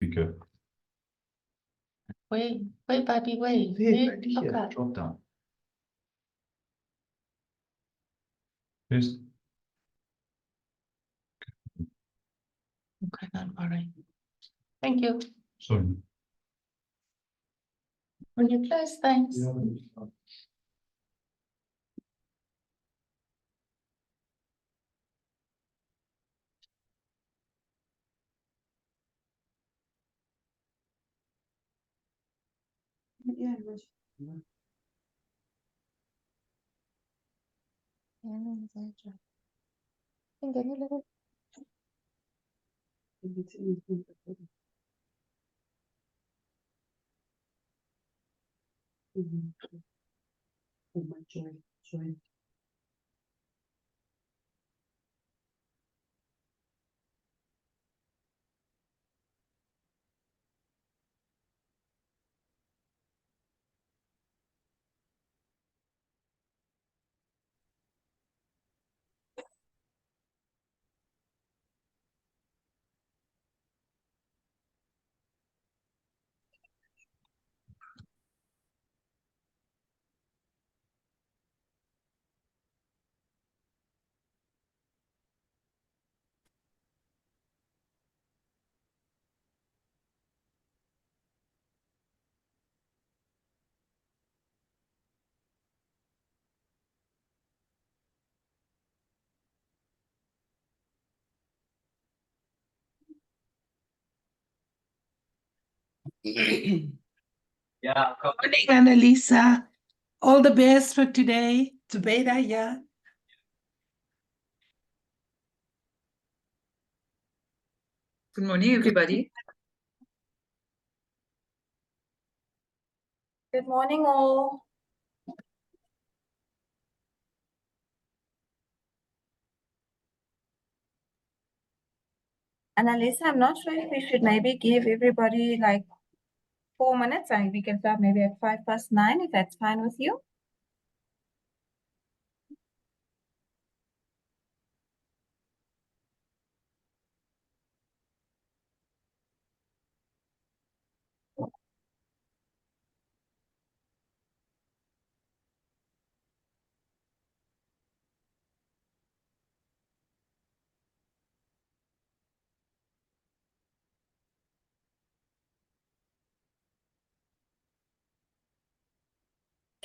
Because Wait, Bobby, wait. Okay. drop down. Who's Okay, not worry. Thank you. sorry? When you close, thanks. Yeah, oh my joy. Yeah. Good morning, Annalisa. All the best for today. Zubeida, yeah. Good morning, everybody. Good morning, all. Annalisa, I'm not sure if we should maybe give everybody like 4 minutes and we can start maybe at 9:05, if that's fine with you.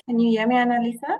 Can you hear me, Annalisa?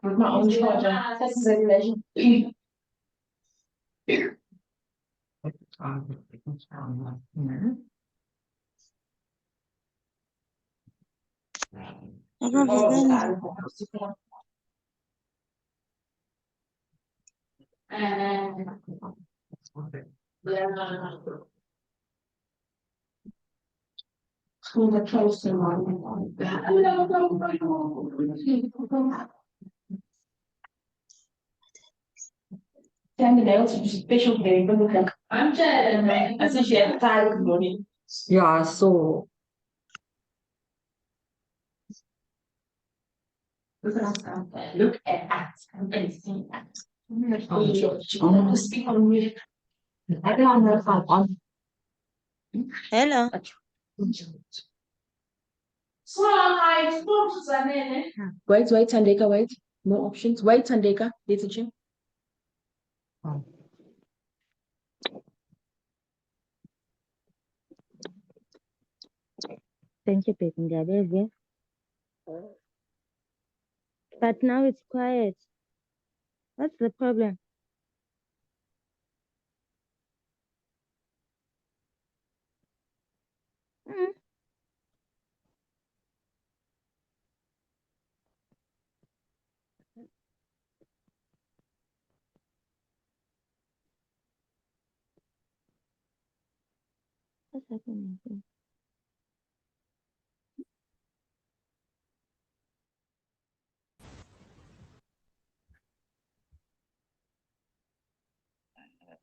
With my own charger. That's regulation. The close Zijn de Nederlandse special game. Als je het taal doen. Ja, so. Look at that and see that. Speak on me. I don't know if I'm on. Hello. Wait, Tandeka, wait. No options. Wait, Tandeka, little chin. Thank you, baby. But now it's quiet. What's the problem? What's happening here?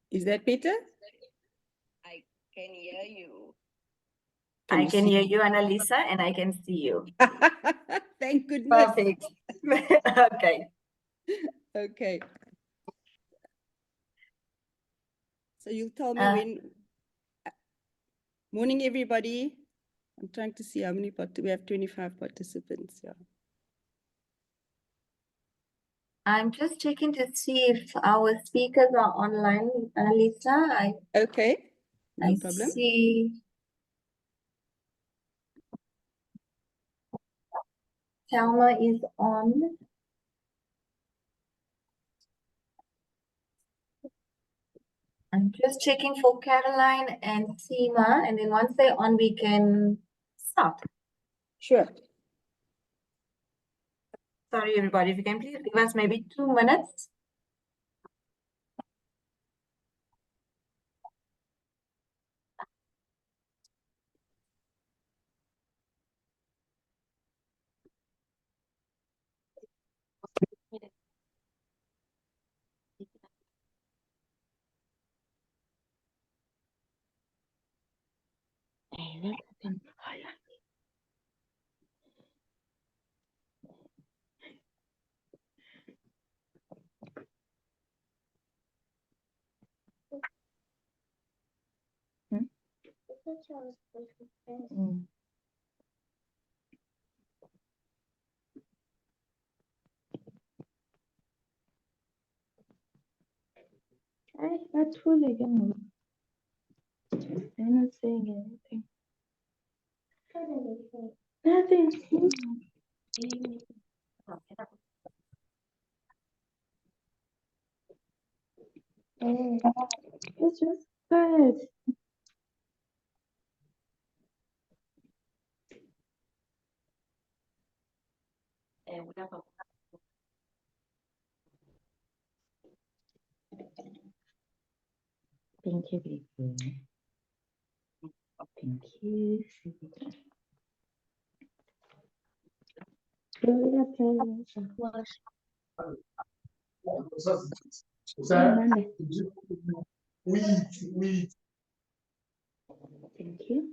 Is that better? I can hear you. I can hear you, Annalisa, and I can see you. Thank goodness. Perfect. Okay. Okay. So you'll tell me Uh, when. Morning, everybody. I'm trying to see how many we have 25 participants. Yeah. I'm just checking to see if our speakers are online, Annalisa. Okay. No I problem. see Thelma is on. I'm just checking for Caroline and Seema, and then once they're on, we can start. Sure. Sorry, everybody, if you can please give us maybe 2 minutes. Hey, what happened? Hmm? Mm. That's really again. They're not saying anything. Nothing. Oh, it's just bad. Thank you, baby. Thank you. Thank you.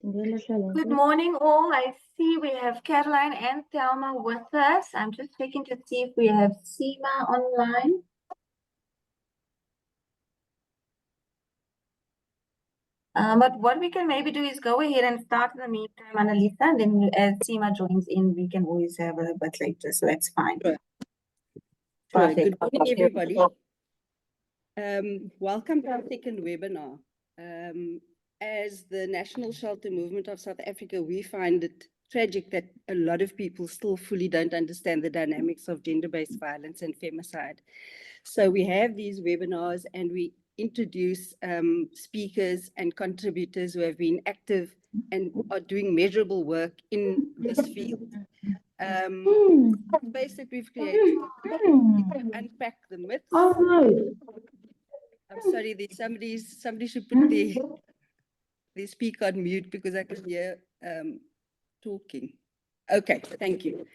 Good morning, all. I see we have Caroline and Thelma with us. I'm just checking to see if we have Seema online. But what we can maybe do is go ahead and start in the meantime, Annalisa, and then as Seema joins in, we can always have a bit later, so that's fine. Sure. Perfect. Good morning, everybody. Welcome to our second webinar. As the National Shelter Movement of South Africa, we find it tragic that a lot of people still fully don't understand the dynamics of gender-based violence and femicide. So we have these webinars and we introduce speakers and contributors who have been active and are doing measurable work in this field. The space that we've created is to unpack the myths. Oh, no. I'm sorry, somebody should put the speaker on mute because I can hear talking. Okay, thank you.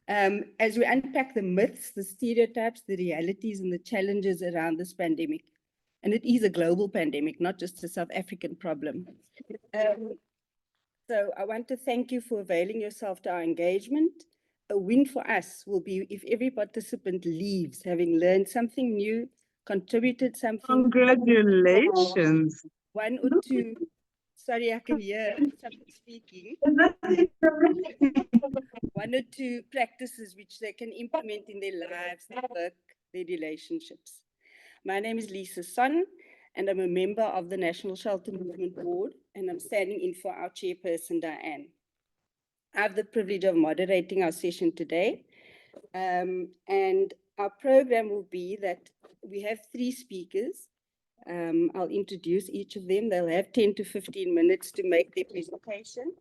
As we unpack the myths, the stereotypes, the realities, and the challenges around this pandemic, and it is a global pandemic, not just a South African problem. So I want to thank you for availing yourself to our engagement. A win for us will be if every participant leaves having learned something new, contributed something. Congratulations. One or two, sorry, I can hear somebody speaking. One or two practices which they can implement in their lives, their work, their relationships. My name is Lisa Son, and I'm a member of the National Shelter Movement Board, and I'm standing in for our chairperson, Diane. I have the privilege of moderating our session today, and our program will be that we have 3 speakers. I'll introduce each of them. They'll have 10 to 15 minutes to make their presentation.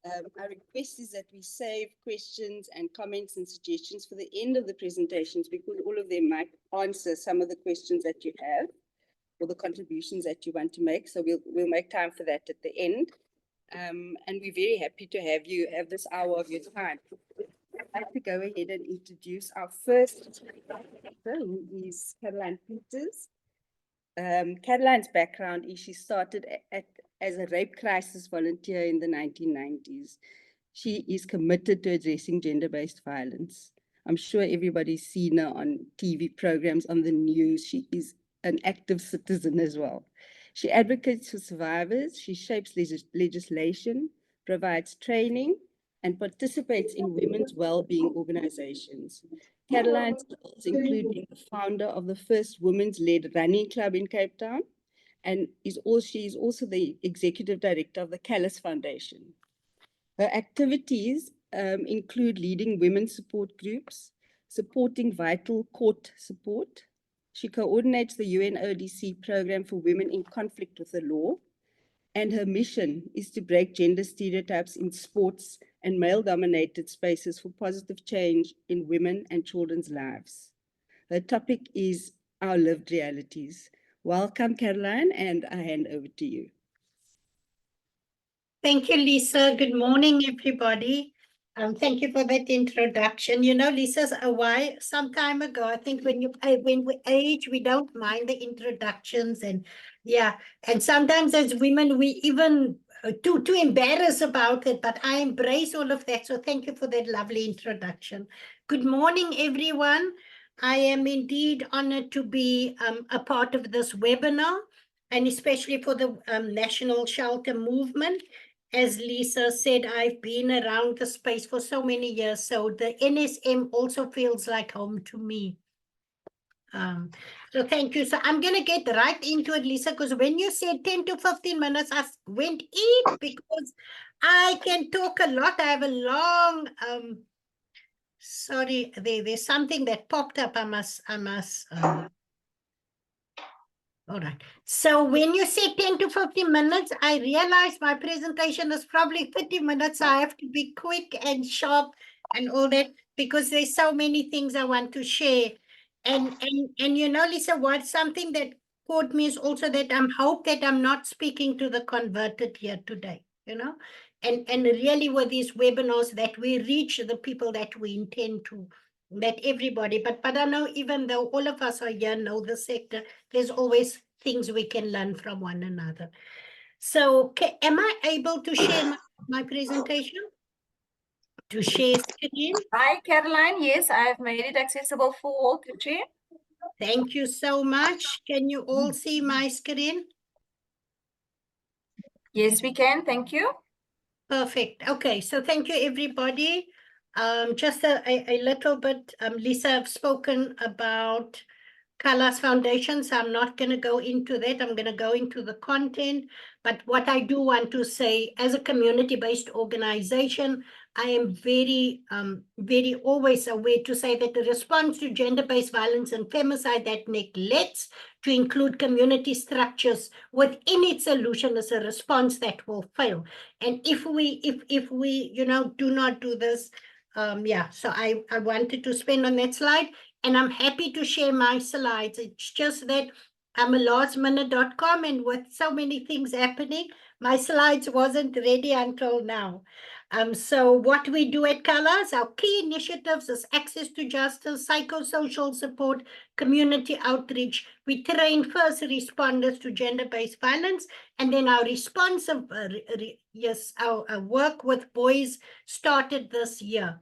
Our request is that we save questions and comments and suggestions for the end of the presentations, because all of them might answer some of the questions that you have or the contributions that you want to make. So we'll make time for that at the end. And we're very happy to have you have this hour of your time. I'd like to go ahead and introduce our first speaker, who is Caroline Peters. Caroline's background is she started as a rape crisis volunteer in the 1990s. She is committed to addressing gender-based violence. I'm sure everybody's seen her on TV programs, on the news. She is an active citizen as well. She advocates for survivors. She shapes legislation, provides training, and participates in women's well-being organizations. Caroline's skills include being the founder of the first women's-led running club in Cape Town, and she is also the executive director of the Callis Foundation. Her activities include leading women's support groups, supporting vital court support. She coordinates the UNODC program for women in conflict with the law, and her mission is to break gender stereotypes in sports and male-dominated spaces for positive change in women and children's lives. Her topic is our lived realities. Welcome, Caroline, and I hand over to you. Thank you, Lisa. Good morning, everybody. Thank you for that introduction. You know, Lisa's some time ago, I think when we age, we don't mind the introductions, and yeah, and sometimes as women, we even too embarrassed about it, but I embrace all of that. So thank you for that lovely introduction. Good morning, everyone. I am indeed honored to be a part of this webinar, and especially for the National Shelter Movement. As Lisa said, I've been around the space for so many years, so the NSM also feels like home to me. So thank you. So I'm going to get right into it, Lisa, because when you said 10 to 15 minutes, I went in because I can talk a lot. I have a long, sorry, there's something that popped up. All right. So when you say 10 to 15 minutes, I realized my presentation is probably 30 minutes. I have to be quick and sharp and all that, because there's so many things I want to share. And you know, Lisa, something that caught me is also that I hope that I'm not speaking to the converted here today, you know, and really with these webinars that we reach the people that we intend to, that everybody, but I know even though all of us are here, know the sector, there's always things we can learn from one another. So am I able to share my presentation? To share screen? Hi, Caroline. Yes, I have made it accessible for all to share. Thank you so much. Can you all see my screen? Yes, we can. Thank you. Perfect. Okay, so thank you, everybody. Just a little bit, Lisa, I've spoken about Kala's Foundation, so I'm not going to go into that. I'm going to go into the content. But what I do want to say, as a community-based organization, I am very always aware to say that the response to gender-based violence and femicide that neglects to include community structures within its solution is a response that will fail. And if we, you know, do not do this, yeah, so I wanted to spend on that slide. And I'm happy to share my slides. It's just that I'm a lastminute.com, and with so many things happening, my slides wasn't ready until now. So what we do at Colors, our key initiatives is access to justice, psychosocial support, community outreach. We train first responders to gender-based violence, and then our responsive, our work with boys started this year.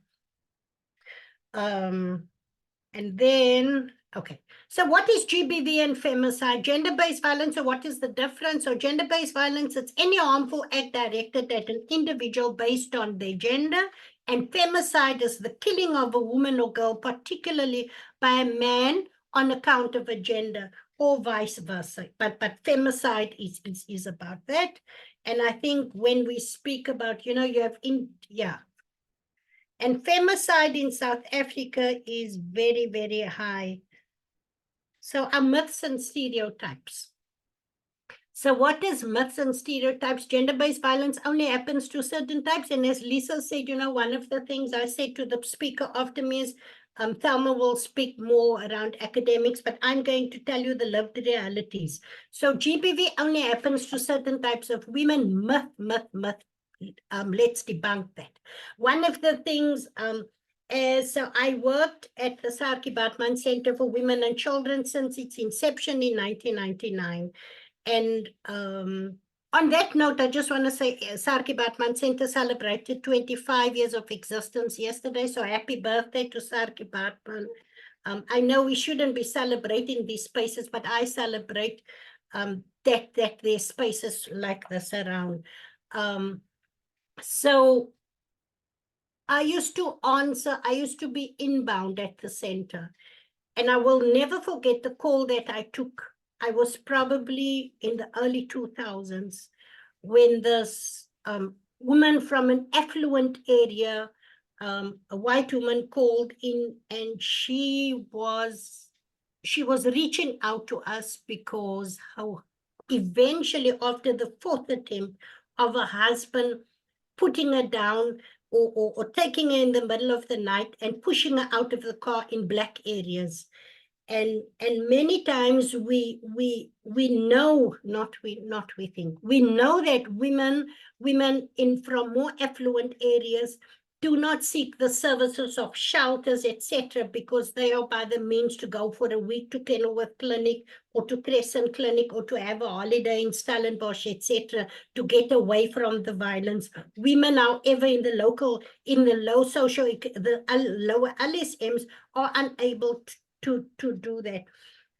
And then, okay, so what is GBV and femicide? Gender-based violence, or what is the difference? So gender-based violence, it's any harmful act directed at an individual based on their gender. And femicide is the killing of a woman or girl, particularly by a man on account of a gender, or vice versa. But femicide is about that. And I think when we speak about, you know, you have And femicide in South Africa is very, very high. So are myths and stereotypes. So what is myths and stereotypes? Gender-based violence only happens to certain types. And as Lisa said, you know, one of the things I said to the speaker after me is, Thelma will speak more around academics, but I'm going to tell you the lived realities. So GBV only happens to certain types of women. Myth. Let's debunk that. One of the things so I worked at the Sarki Batman Center for Women and Children since its inception in 1999. And on that note, I just want to say Sarki Batman Center celebrated 25 years of existence yesterday. So happy birthday to Sarki Batman. I know we shouldn't be celebrating these spaces, but I celebrate that there's spaces like this around. So I used to be inbound at the center. And I will never forget the call that I took. I was probably in the early 2000s when this woman from an affluent area, a white woman, called in, and she was reaching out to us because eventually after the fourth attempt of her husband putting her down or taking her in the middle of the night and pushing her out of the car in black areas. And many times we know, we know that women from more affluent areas do not seek the services of shelters, etc., because they are by the means to go for a week to Kenilworth Clinic or to Crescent Clinic or to have a holiday in Stellenbosch, etc., to get away from the violence. Women, however, in the low social, the lower LSMs are unable to do that.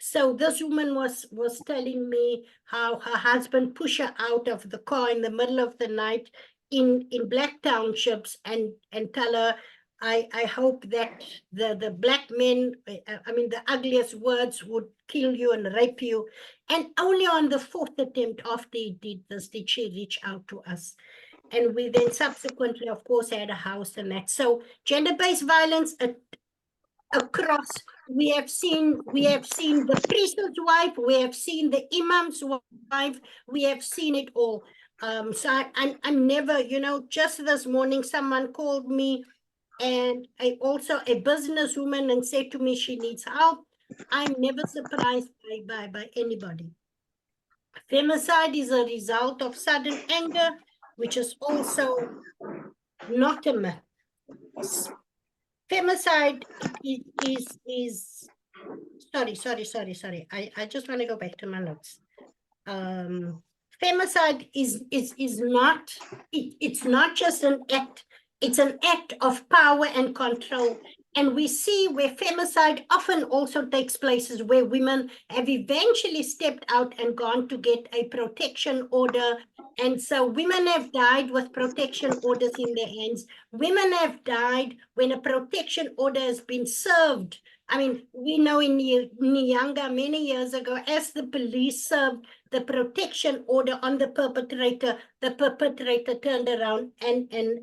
So this woman was telling me how her husband pushed her out of the car in the middle of the night in black townships and tell her, I hope that the black men, the ugliest words, would kill you and rape you. And only on the fourth attempt after he did this did she reach out to us. And we then subsequently, of course, had a house and that. So gender-based violence across, we have seen the priest's wife, we have seen the imam's wife, we have seen it all. So I'm never, just this morning someone called me, and also a businesswoman, and said to me she needs help. I'm never surprised by anybody. Femicide is a result of sudden anger, which is also not a myth. Femicide is sorry. I just want to go back to my notes. Femicide is not, it's not just an act, it's an act of power and control. And we see where femicide often also takes places where women have eventually stepped out and gone to get a protection order. And so women have died with protection orders in their hands. Women have died when a protection order has been served. I mean, we know in Nyanga many years ago, as the police served the protection order on the perpetrator turned around and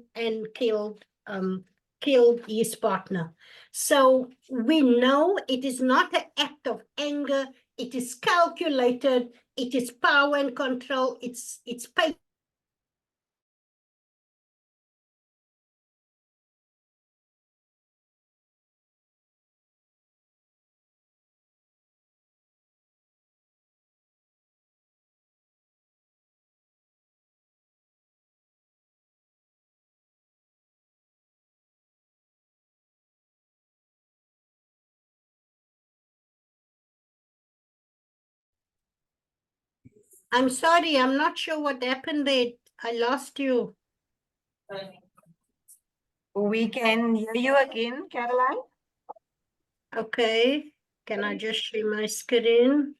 killed his partner. So we know it is not an act of anger. It is calculated. It is power and control. It's paid. I'm sorry, I'm not sure what happened there. I lost you. We can hear you again, Caroline. Okay, can I just share my screen?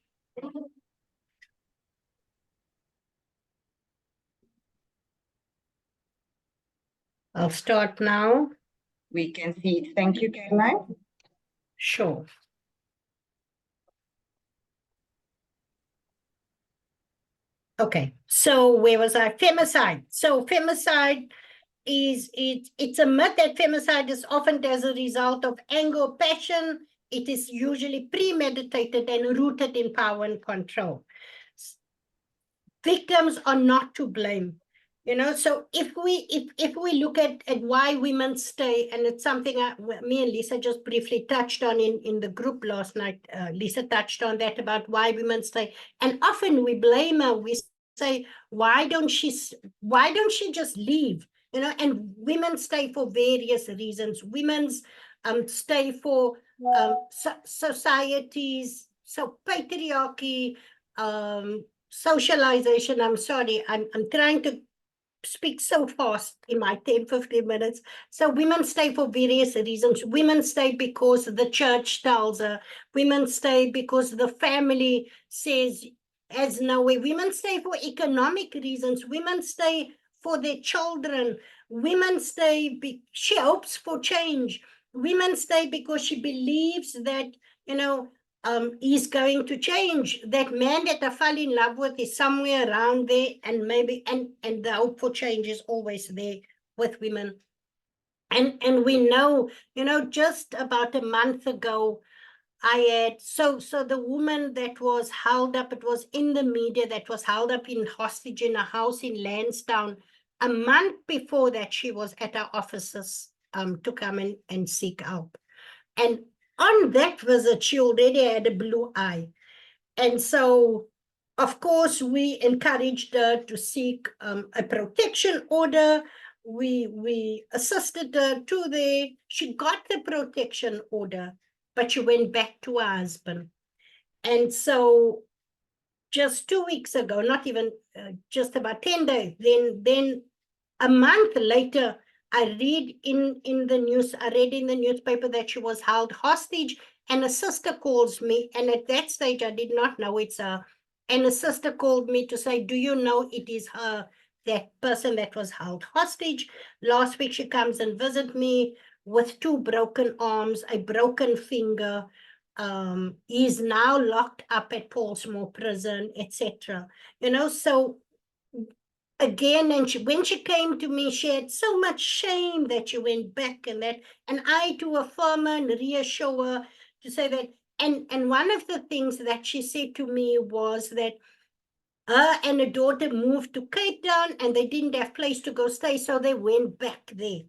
I'll start now. We can see it. Thank you, Caroline. Sure. Okay, so where was I? Femicide. So femicide it's a myth that femicide is often as a result of anger or passion. It is usually premeditated and rooted in power and control. Victims are not to blame. So if we look at why women stay, and it's something me and Lisa just briefly touched on in the group last night. Lisa touched on that about why women stay, and often we blame her. We say, why don't she just leave? And women stay for various reasons. Women's stay for societies, so patriarchy, socialization. I'm sorry, I'm trying to speak so fast in my 10-15 minutes. So women stay for various reasons. Women stay because the church tells her. Women stay because the family says, as no way. Women stay for economic reasons. Women stay for their children. Women stay, she hopes for change. Women stay because she believes that, is going to change. That man that I fell in love with is somewhere around there, and maybe and the hope for change is always there with women. And we know, just about a month ago, I had so the woman that was held up, it was in the media, that was held up in hostage in a house in Lansdowne. A month before that, she was at our offices to come and seek help. And on that visit, she already had a blue eye. And so, of course, we encouraged her to seek a protection order. We assisted her to there. She got the protection order, but she went back to her husband. And so just 2 weeks ago, not even just about 10 days, then a month later, I read in the newspaper that she was held hostage, and a sister calls me, and at that stage I did not know it's her. And a sister called me to say, do you know it is her, that person that was held hostage? Last week she comes and visit me with 2 broken arms, a broken finger. He's now locked up at Paulsmoor prison, etc. So again, and when she came to me, she had so much shame that she went back, and I to affirm her and reassure her to say that, and one of the things that she said to me was that her and her daughter moved to Cape Town, and they didn't have place to go stay, so they went back there,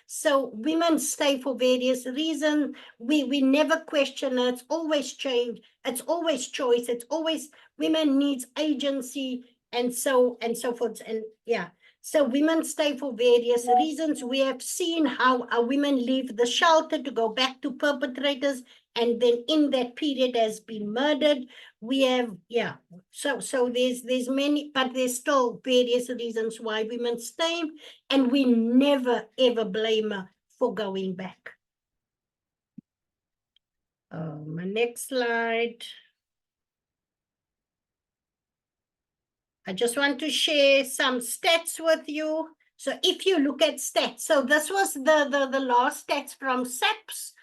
So women stay for various reasons. We never question it. It's always change. It's always choice. It's always women needs agency, and so forth. And yeah, so women stay for various reasons. We have seen how our women leave the shelter to go back to perpetrators, and then in that period has been murdered. We have, so there's many, but there's still various reasons why women stay, and we never ever blame her for going back. My next slide. I just want to share some stats with you. So if you look at stats, so this was the last stats from SAPS.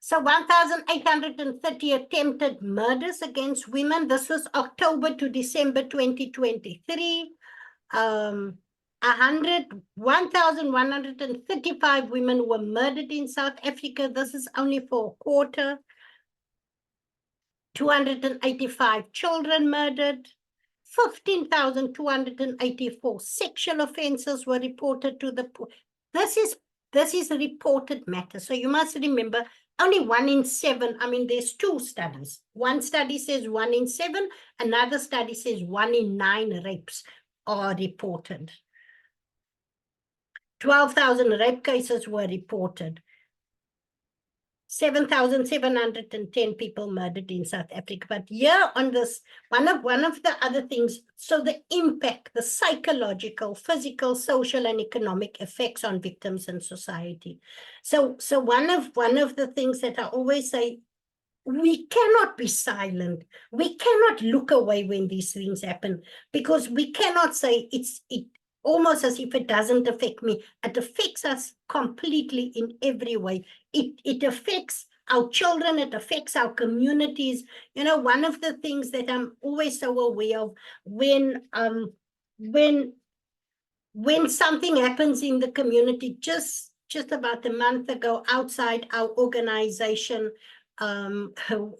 So 1,830 attempted murders against women. This was October to December 2023. 1,135 women were murdered in South Africa. This is only for a quarter. 285 children murdered. 15,284 sexual offenses were reported to the police. This is a reported matter. So you must remember, only 1 in 7. I mean, there's 2 studies. One study says 1 in 7. Another study says 1 in 9 rapes are reported. 12,000 rape cases were reported. 7,710 people murdered in South Africa. But here on this, one of the other things, so the impact, the psychological, physical, social, and economic effects on victims and society. So one of the things that I always say, we cannot be silent. We cannot look away when these things happen, because we cannot say it almost as if it doesn't affect me. It affects us completely in every way. It affects our children, it affects our communities. One of the things that I'm always so aware of, when when something happens in the community, just about a month ago, outside our organization,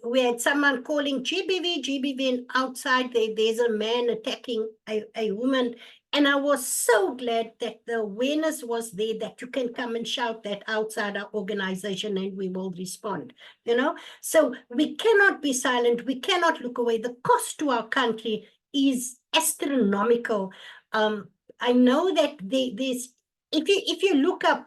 we had someone calling GBV, and outside there's a man attacking a woman. And I was so glad that the awareness was there that you can come and shout that outside our organization and we will respond, you know? So we cannot be silent. We cannot look away. The cost to our country is astronomical. I know that there's, if you look at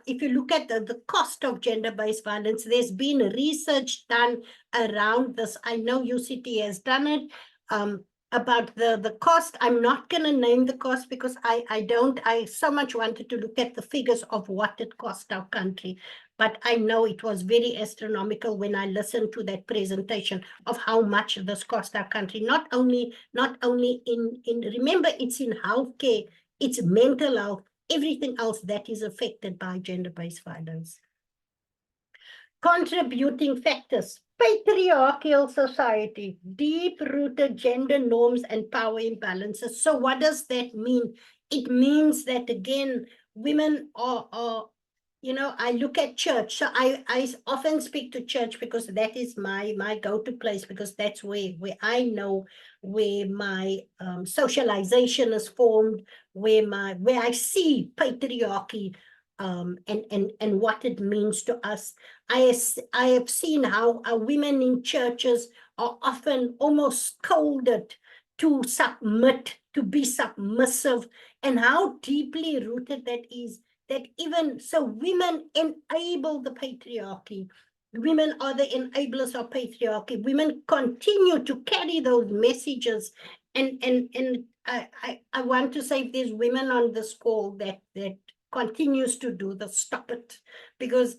the cost of gender-based violence, there's been research done around this. I know UCT has done it about the cost. I'm not going to name the cost because I so much wanted to look at the figures of what it cost our country. But I know it was very astronomical when I listened to that presentation of how much this cost our country. Not only in remember, it's in healthcare, it's mental health, everything else that is affected by gender-based violence. Contributing factors: patriarchal society, deep-rooted gender norms and power imbalances. So what does that mean? It means that, again, women are you know, I look at church. So I often speak to church because that is my go-to place, because that's where I know where my socialization is formed, where I see patriarchy and what it means to us. I have seen how women in churches are often almost scolded to submit, to be submissive, and how deeply rooted that is. That even so, women enable the patriarchy. Women are the enablers of patriarchy. Women continue to carry those messages. And I want to say, if there's women on this call that continues to do the, stop it. Because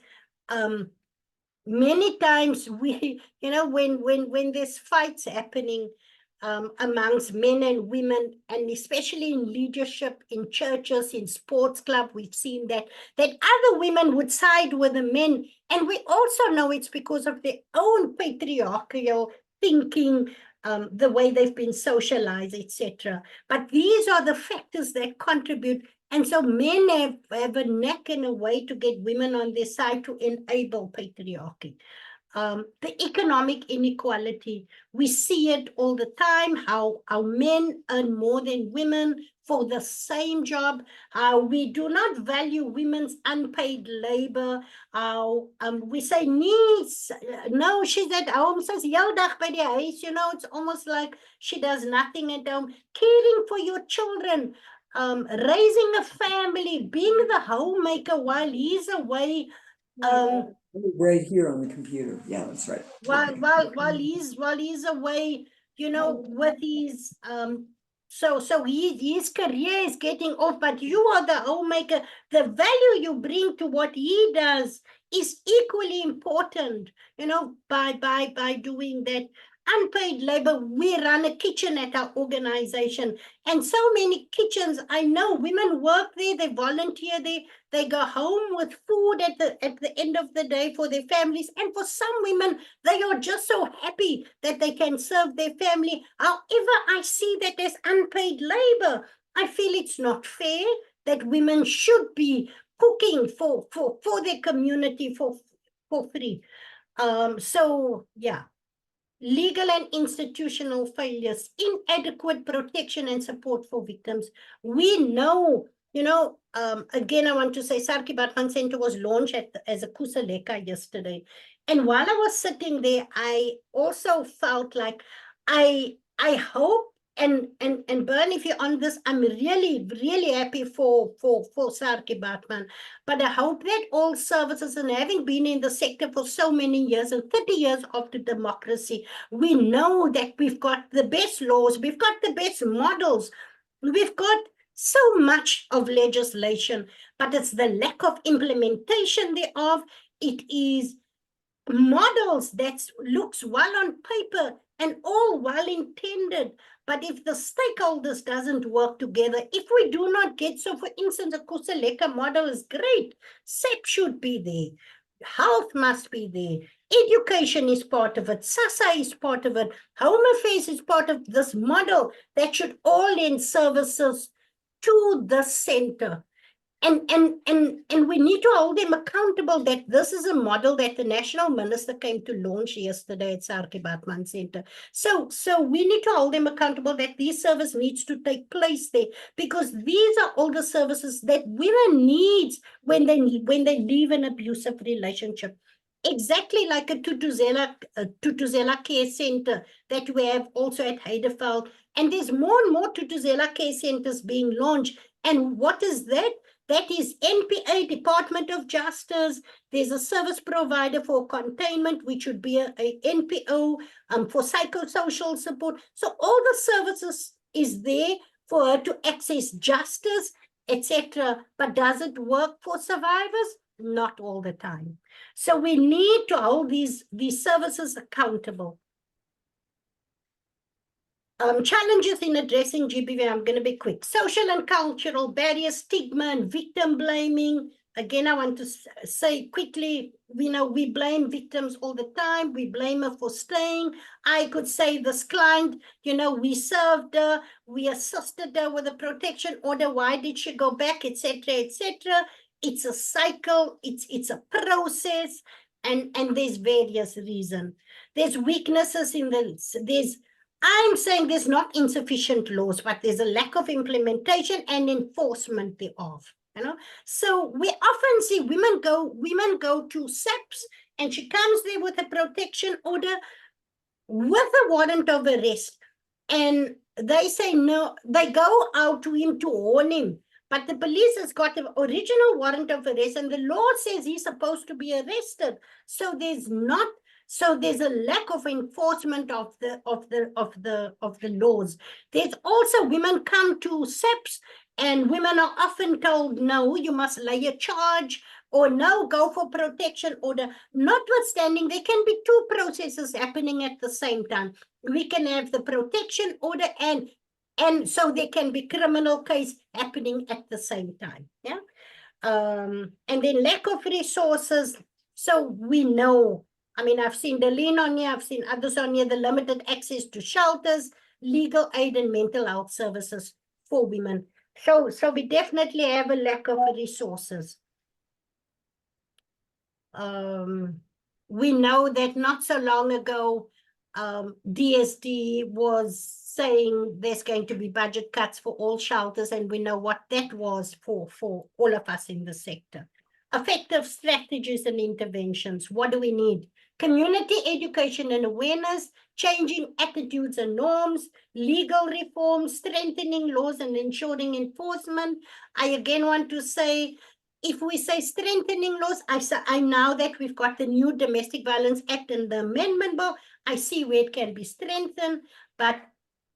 many times we, you know, when there's fights happening amongst men and women, and especially in leadership, in churches, in sports club, we've seen that other women would side with the men. And we also know it's because of their own patriarchal thinking, the way they've been socialized, etc. But these are the factors that contribute. And so men have a knack and a way to get women on their side to enable patriarchy. The economic inequality, we see it all the time, how our men earn more than women for the same job, how we do not value women's unpaid labor, how we say, no, she's at home, says, jou dag by die huis, you know, it's almost like she does nothing at home. Caring for your children, raising a family, being the homemaker while he's away, right here on the computer. Yeah, that's right. while he's away, you know, with his so his career is getting off, but you are the homemaker. The value you bring to what he does is equally important, you know, by doing that. Unpaid labor. We run a kitchen at our organization, and so many kitchens, I know women work there, they volunteer there, they go home with food at the end of the day for their families. And for some women, they are just so happy that they can serve their family. However, I see that as unpaid labor. I feel it's not fair that women should be cooking for their community for free. So yeah. Legal and institutional failures, inadequate protection and support for victims. We know, you know, again, I want to say Sarki Batman Center was launched as a Kusaleka yesterday. And while I was sitting there, I also felt like I hope, and Bern, if you're on this, I'm really, really happy for Sarki Batman. But I hope that all services, and having been in the sector for so many years, and 30 years after democracy, we know that we've got the best laws, we've got the best models, we've got so much of legislation, but it's the lack of implementation thereof. It is models that looks well on paper and all well intended, but if the stakeholders doesn't work together, if we do not get, so for instance, a Kusaleka model is great, SEP should be there, health must be there, education is part of it, SASA is part of it, Home Affairs is part of this model that should all end services to the center. And we need to hold them accountable that this is a model that the national minister came to launch yesterday at Sarki Batman Center. So we need to hold them accountable that these service needs to take place there, because these are all the services that women need when they leave an abusive relationship. Exactly like a Tutuzela care center that we have also at Heideveld. And there's more and more Tutuzela care centers being launched. And what is that? That is NPA, Department of Justice. There's a service provider for containment, which would be a NPO for psychosocial support. So all the services is there for her to access justice, etc. But does it work for survivors? Not all the time. So we need to hold these services accountable. Challenges in addressing GBV, I'm going to be quick. Social and cultural barriers, stigma and victim blaming. Again, I want to say quickly, we blame victims all the time. We blame her for staying. I could say this client, we served her, we assisted her with a protection order. Why did she go back, etc., etc.? It's a cycle. It's a process, and there's various reasons. There's weaknesses in I'm saying there's not insufficient laws, but there's a lack of implementation and enforcement thereof. So we often see women go to SAPS, and she comes there with a protection order with a warrant of arrest, and they say no. They go out to him to warn him, but the police has got the original warrant of arrest, and the law says he's supposed to be arrested. So there's a lack of enforcement of the laws. There's also women come to SAPS, and women are often told, no, you must lay a charge, or no, go for protection order. Notwithstanding, there can be two processes happening at the same time. We can have the protection order, and so there can be criminal case happening at the same time. Yeah. And then lack of resources. So we know, I've seen Darlene on here, I've seen others on here, the limited access to shelters, legal aid, and mental health services for women. So we definitely have a lack of resources. We know that not so long ago, DSD was saying there's going to be budget cuts for all shelters, and we know what that was for all of us in the sector. Effective strategies and interventions. What do we need? Community education and awareness, changing attitudes and norms, legal reform, strengthening laws and ensuring enforcement. I again want to say, if we say strengthening laws, I know that we've got the new Domestic Violence Act and the amendment bill. I see where it can be strengthened, but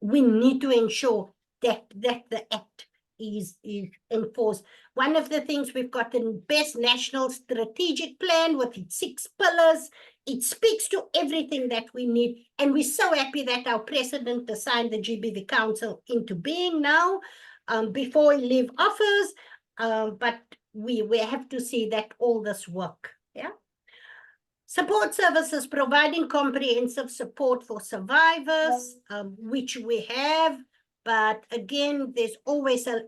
we need to ensure that the act is enforced. One of the things, we've got the best national strategic plan with its 6 pillars. It speaks to everything that we need. And we're so happy that our president assigned the GBV Council into being now, before he leave office. But we have to see that all this work. Yeah. Support services, providing comprehensive support for survivors, which we have. But again, there's always a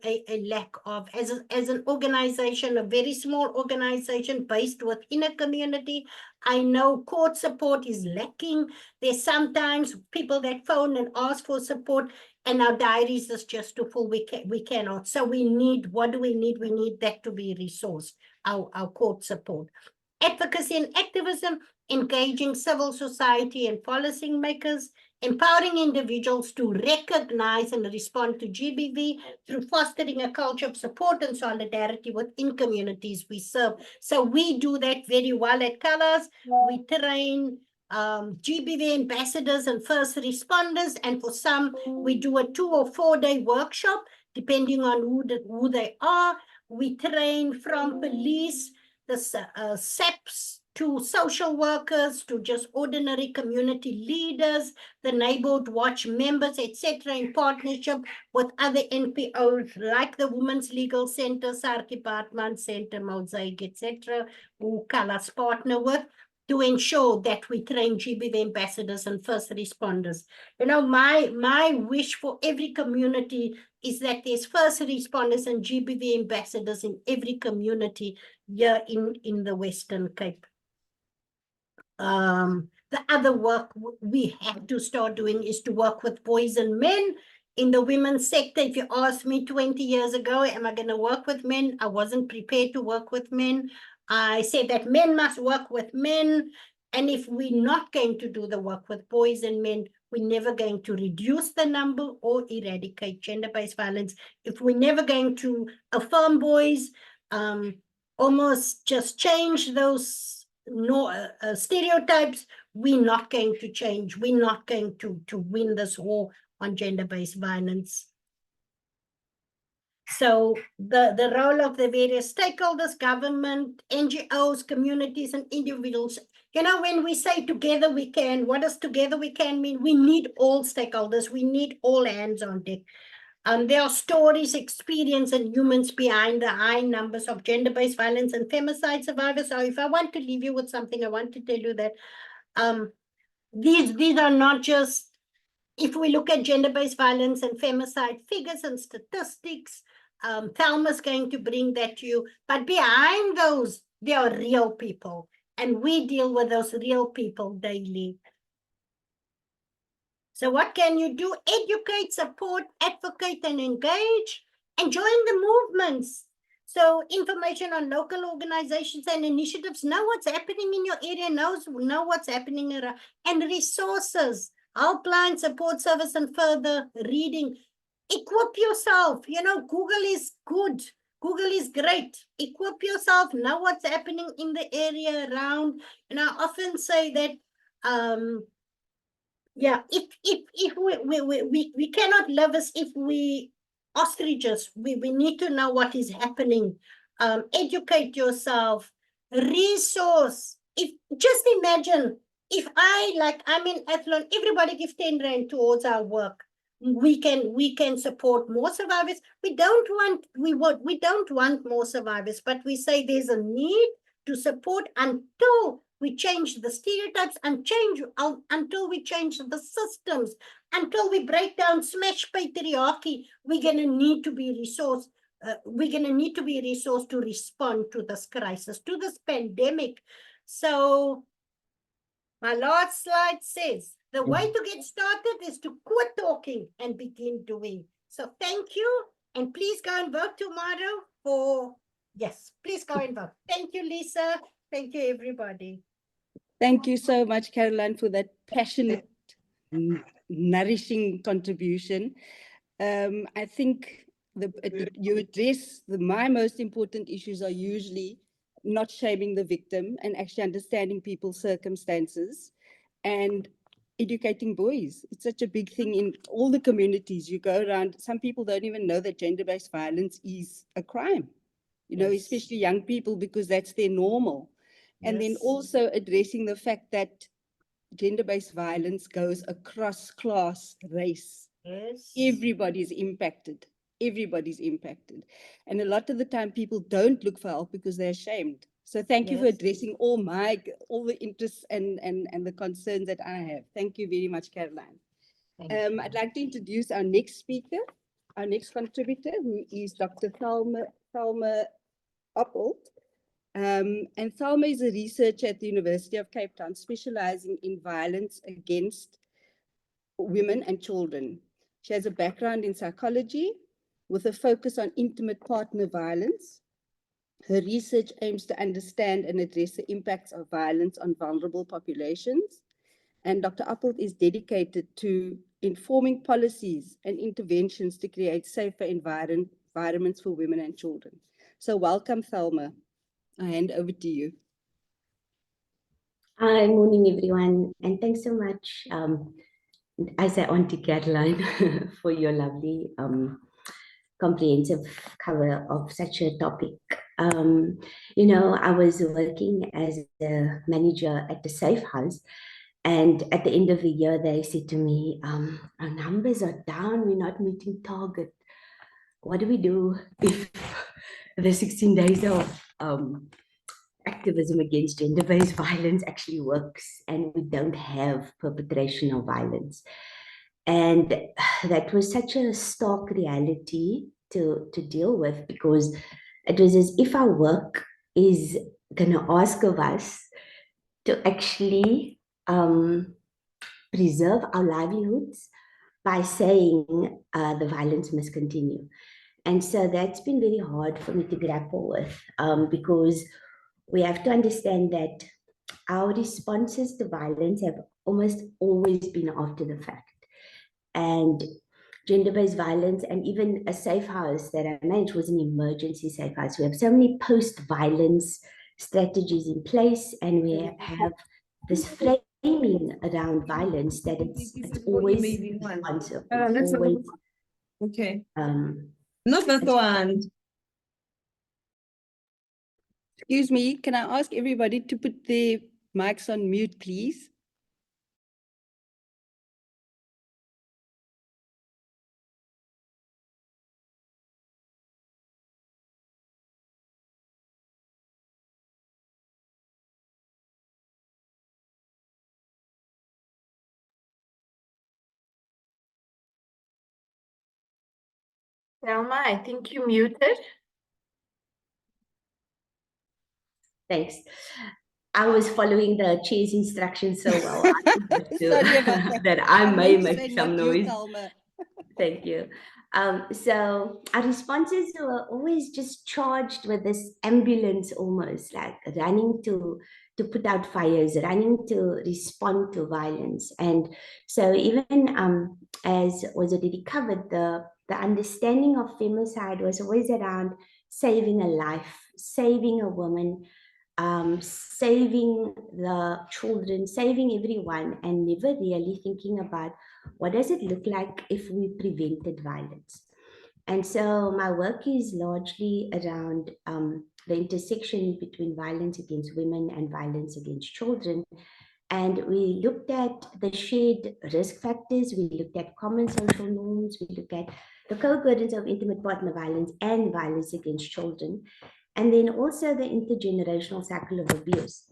lack of, as an organization, a very small organization based within a community. I know court support is lacking. There's sometimes people that phone and ask for support, and our diaries is just too full. We cannot. So we need, what do we need? We need that to be resourced, our court support. Advocacy and activism, engaging civil society and policy makers, empowering individuals to recognize and respond to GBV through fostering a culture of support and solidarity within communities we serve. So we do that very well at Colors. We train GBV ambassadors and first responders, and for some, we do a 2 or 4 day workshop, depending on who they are. We train from police, the SAPS, to social workers, to just ordinary community leaders, the neighborhood watch members, etc., in partnership with other NPOs like the Women's Legal Center, Sarki Batman Center, Mosaic, etc., who Colors partner with. to ensure that we train GBV ambassadors and first responders. You know, my wish for every community is that there's first responders and GBV ambassadors in every community here in the Western Cape. The other work we have to start doing is to work with boys and men. In the women's sector, if you asked me 20 years ago, am I going to work with men? I wasn't prepared to work with men. I said that men must work with men. And if we're not going to do the work with boys and men, we're never going to reduce the number or eradicate gender-based violence. If we're never going to affirm boys, almost just change those stereotypes, we're not going to change. We're not going to win this war on gender-based violence. So the role of the various stakeholders, government, NGOs, communities, and individuals. You know, when we say together we can, what does together we can mean? We need all stakeholders. We need all hands on deck. There are stories, experience, and humans behind the high numbers of gender-based violence and femicide survivors. So if I want to leave you with something, I want to tell you that these are not just, if we look at gender-based violence and femicide figures and statistics, Thelma's going to bring that to you. But behind those, there are real people. And we deal with those real people daily. So what can you do? Educate, support, advocate, and engage, and join the movements. So information on local organizations and initiatives, know what's happening in your area, know what's happening around, and resources, helpline, support service, and further reading. Equip yourself. You know, Google is good. Google is great. Equip yourself, know what's happening in the area around. And I often say that yeah, if we cannot live as if we ostriches. We need to know what is happening. Educate yourself, resource. If just imagine if I'm in Athlone, everybody gives 10 rand towards our work. We can support more survivors. We don't want more survivors, but we say there's a need to support until we change the stereotypes and until we change the systems, until we break down, smash patriarchy. We're going to need to be resourced. We're going to need to be resourced to respond to this crisis, to this pandemic. So my last slide says, the way to get started is to quit talking and begin doing. So thank you. And please go and vote tomorrow for, yes, please go and vote. Thank you, Lisa. Thank you, everybody. Thank you so much, Caroline, for that passionate, nourishing contribution. I think you address my most important issues are usually not shaming the victim and actually understanding people's circumstances and educating boys. It's such a big thing in all the communities you go around. Some people don't even know that gender-based violence is a crime, you know, especially young people, because that's their normal. And then also addressing the fact that gender-based violence goes across class, race. Everybody's impacted. Everybody's impacted. And a lot of the time people don't look for help because they're ashamed. So thank you for addressing all the interests and the concerns that I have. Thank you very much, Caroline. I'd like to introduce our next speaker, our next contributor, who is Dr. Thelma Oppold. And Thelma is a researcher at the University of Cape Town, specializing in violence against women and children. She has a background in psychology with a focus on intimate partner violence. Her research aims to understand and address the impacts of violence on vulnerable populations. And Dr. Oppold is dedicated to informing policies and interventions to create safer environments for women and children. So welcome, Thelma. I hand over to you. Hi, morning everyone, and thanks so much, I say Auntie Caroline, for your lovely comprehensive cover of such a topic. You know, I was working as a manager at the Safe House, and at the end of the year, they said to me, our numbers are down, we're not meeting target. What do we do if the 16 days of activism against gender-based violence actually works, and we don't have perpetration of violence. And that was such a stark reality to deal with, because it was as if our work is going to ask of us to actually preserve our livelihoods by saying the violence must continue. And so that's been very hard for me to grapple with, because we have to understand that our responses to violence have almost always been after the fact. And gender-based violence, and even a safe house that I managed was an emergency safe house. We have so many post-violence strategies in place, and we have this framing around violence that it's always responsive. It's always, Okay. not that one. Excuse me, can I ask everybody to put their mics on mute, please? Thelma, I think you muted. Thanks. I was following the chair's instructions so well. I Sorry about that. that I may meant to say make some not you, noise. Thelma. Thank you. So our responses were always just charged with this ambulance, almost like running to put out fires, running to respond to violence. And so even as was already covered, the understanding of femicide was always around saving a life, saving a woman, saving the children, saving everyone, and never really thinking about what does it look like if we prevented violence. And so my work is largely around the intersection between violence against women and violence against children. And we looked at the shared risk factors, we looked at common social norms, we looked at the co-occurrence of intimate partner violence and violence against children, and then also the intergenerational cycle of abuse.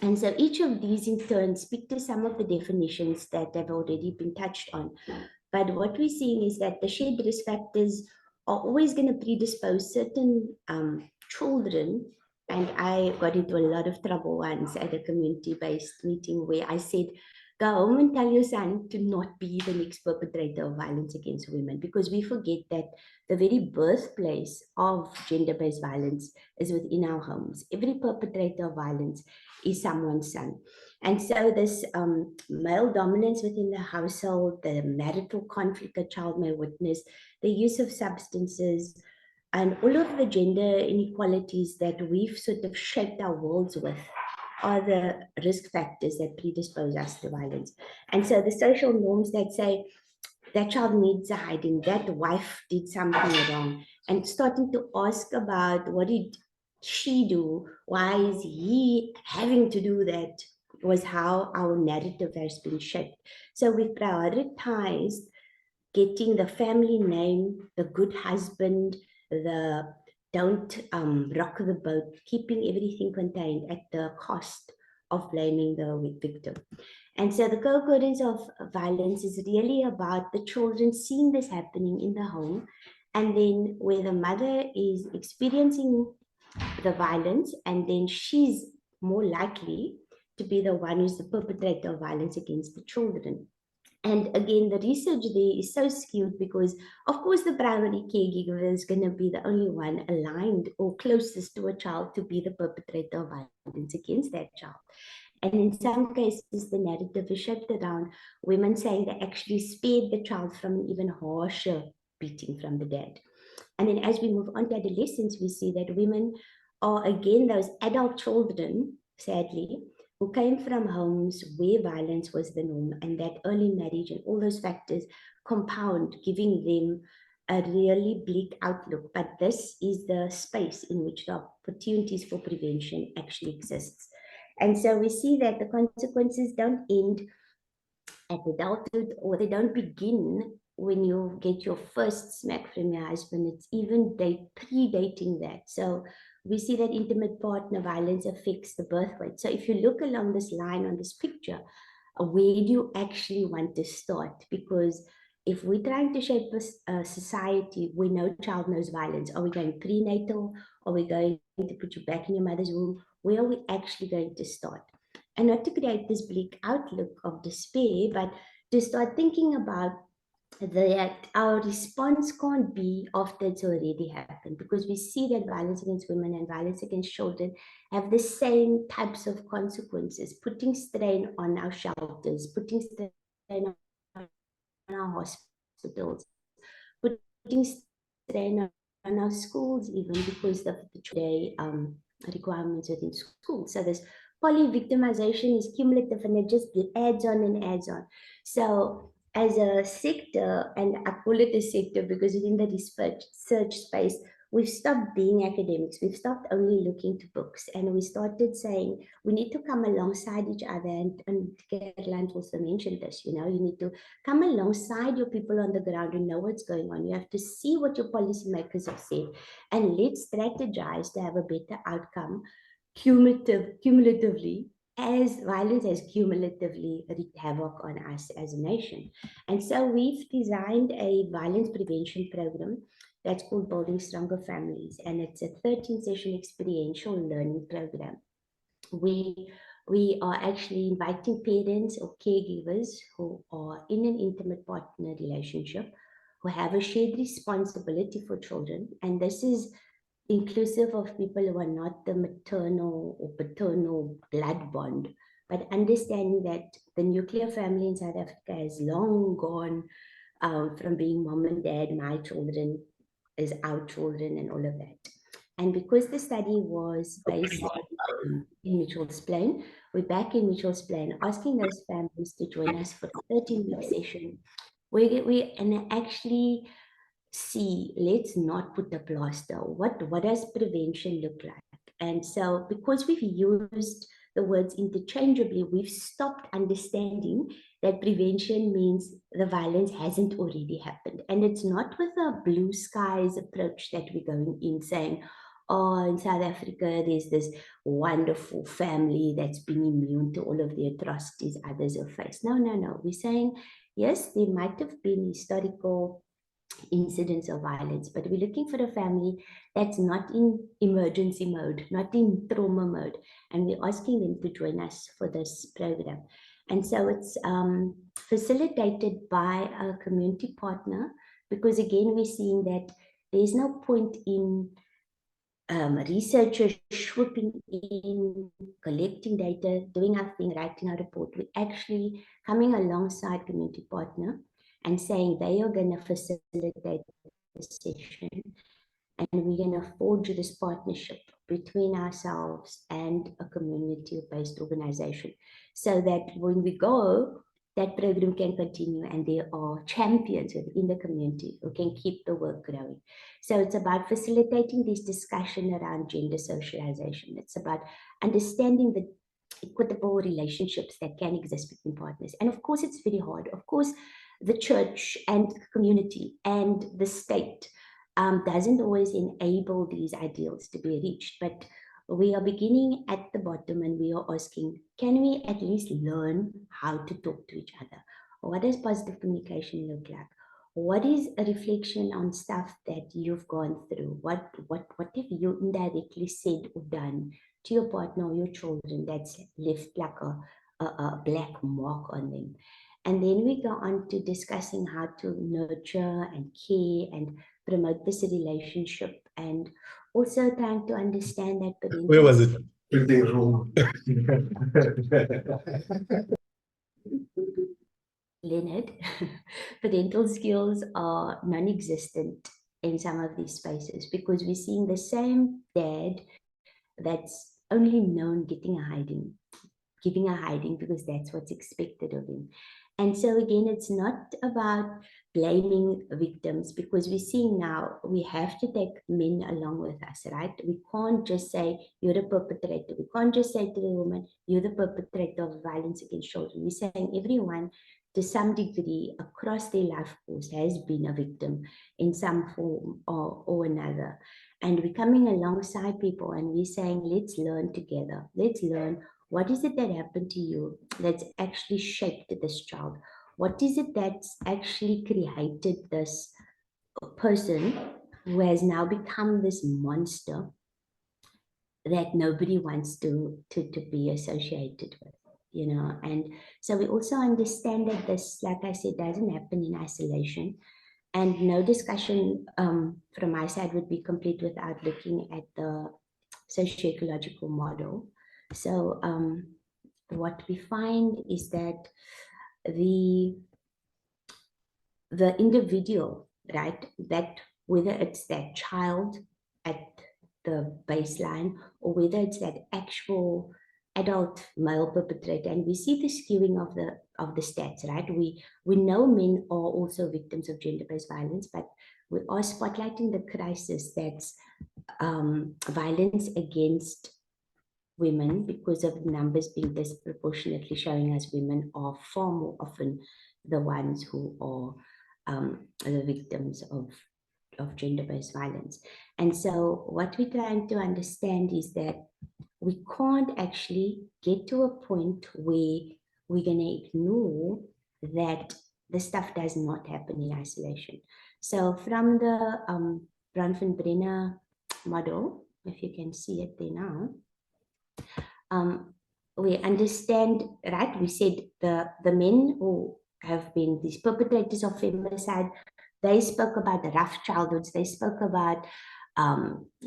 And so each of these in turn speak to some of the definitions that have already been touched on. But what we're seeing is that the shared risk factors are always going to predispose certain children. And I got into a lot of trouble once at a community-based meeting where I said, go home and tell your son to not be the next perpetrator of violence against women, because we forget that the very birthplace of gender-based violence is within our homes. Every perpetrator of violence is someone's son. And so this male dominance within the household, the marital conflict a child may witness, the use of substances, and all of the gender inequalities that we've sort of shaped our worlds with are the risk factors that predispose us to violence. And so the social norms that say that child needs a hiding, that wife did something wrong, and starting to ask about what did she do, why is he having to do that, was how our narrative has been shaped. So we prioritized getting the family name, the good husband, the don't rock the boat, keeping everything contained at the cost of blaming the victim. And so the co-occurrence of violence is really about the children seeing this happening in the home, and then where the mother is experiencing the violence, and then she's more likely to be the one who's the perpetrator of violence against the children. And again, the research there is so skewed because, of course, the primary caregiver is going to be the only one aligned or closest to a child to be the perpetrator of violence against that child. And in some cases, the narrative is shaped around women saying they actually spared the child from an even harsher beating from the dad. And then as we move on to adolescence, we see that women are, again, those adult children, sadly, who came from homes where violence was the norm, and that early marriage and all those factors compound, giving them a really bleak outlook. But this is the space in which the opportunities for prevention actually exists. And so we see that the consequences don't end at adulthood, or they don't begin when you get your first smack from your husband. It's even predating that. So we see that intimate partner violence affects the birth rate. So if you look along this line on this picture, where do you actually want to start? Because if we're trying to shape a society where no child knows violence, are we going prenatal? Are we going to put you back in your mother's womb? Where are we actually going to start? And not to create this bleak outlook of despair, but to start thinking about that our response can't be after it's already happened, because we see that violence against women and violence against children have the same types of consequences, putting strain on our shelters, putting strain on our hospitals, putting strain on our schools, even because of the today requirements within schools. So this poly-victimization is cumulative and it just adds on and adds on. So as a sector, and I call it a sector because within the research space, we've stopped being academics. We've stopped only looking to books, and we started saying we need to come alongside each other. And Caroline also mentioned this, you need to come alongside your people on the ground who know what's going on. You have to see what your policymakers have said, and let's strategize to have a better outcome cumulatively, as violence has cumulatively wreaked havoc on us as a nation. And so we've designed a violence prevention program that's called Building Stronger Families, and it's a 13-session experiential learning program. We are actually inviting parents or caregivers who are in an intimate partner relationship, who have a shared responsibility for children, and this is inclusive of people who are not the maternal or paternal blood bond, but understanding that the nuclear family in South Africa has long gone from being mom and dad, my children is our children, and all of that. And because the study was based in Mitchell's Plain, we're back in Mitchell's Plain, asking those families to join us for a 13-week session, where we and actually see, let's not put the plaster. What does prevention look like? And so because we've used the words interchangeably, we've stopped understanding that prevention means the violence hasn't already happened. And it's not with a blue skies approach that we're going in saying, oh, in South Africa, there's this wonderful family that's been immune to all of the atrocities others have faced. No. We're saying, yes, there might have been historical incidents of violence, but we're looking for a family that's not in emergency mode, not in trauma mode, and we're asking them to join us for this program. And so it's facilitated by a community partner, because again, we're seeing that there's no point in researchers swooping in, collecting data, doing our thing, writing our report. We're actually coming alongside community partner and saying they are going to facilitate the session, and we're going to forge this partnership between ourselves and a community-based organization, so that when we go, that program can continue and there are champions within the community who can keep the work growing. So it's about facilitating this discussion around gender socialization. It's about understanding the equitable relationships that can exist between partners. And of course, it's very hard. Of course, the church and community and the state doesn't always enable these ideals to be reached, but we are beginning at the bottom and we are asking, can we at least learn how to talk to each other? What does positive communication look like? What is a reflection on stuff that you've gone through? What have you indirectly said or done to your partner or your children that's left like a black mark on them? And then we go on to discussing how to nurture and care and promote this relationship, and also trying to understand that parental... Where was it? In the room. Leonard, parental skills are non-existent in some of these spaces, because we're seeing the same dad that's only known giving a hiding because that's what's expected of him. And so again, it's not about blaming victims, because we're seeing now we have to take men along with us, right? We can't just say you're a perpetrator. We can't just say to the woman, you're the perpetrator of violence against children. We're saying everyone to some degree across their life course has been a victim in some form or another. And we're coming alongside people and we're saying, let's learn together. Let's learn, what is it that happened to you that's actually shaped this child? What is it that's actually created this person who has now become this monster that nobody wants to be associated with, you know? And so we also understand that this, like I said, doesn't happen in isolation. And no discussion from my side would be complete without looking at the socio-ecological model. So what we find is that the individual, right, that whether it's that child at the baseline or whether it's that actual adult male perpetrator, and we see the skewing of the stats, right? We know men are also victims of gender-based violence, but we are spotlighting the crisis that's violence against women, because of the numbers being disproportionately showing us women are far more often the ones who are the victims of gender-based violence. And so what we're trying to understand is that we can't actually get to a point where we're going to ignore that the stuff does not happen in isolation. So from the Bronfenbrenner model, if you can see it there now, we understand, right? We said the men who have been these perpetrators of femicide, they spoke about the rough childhoods, they spoke about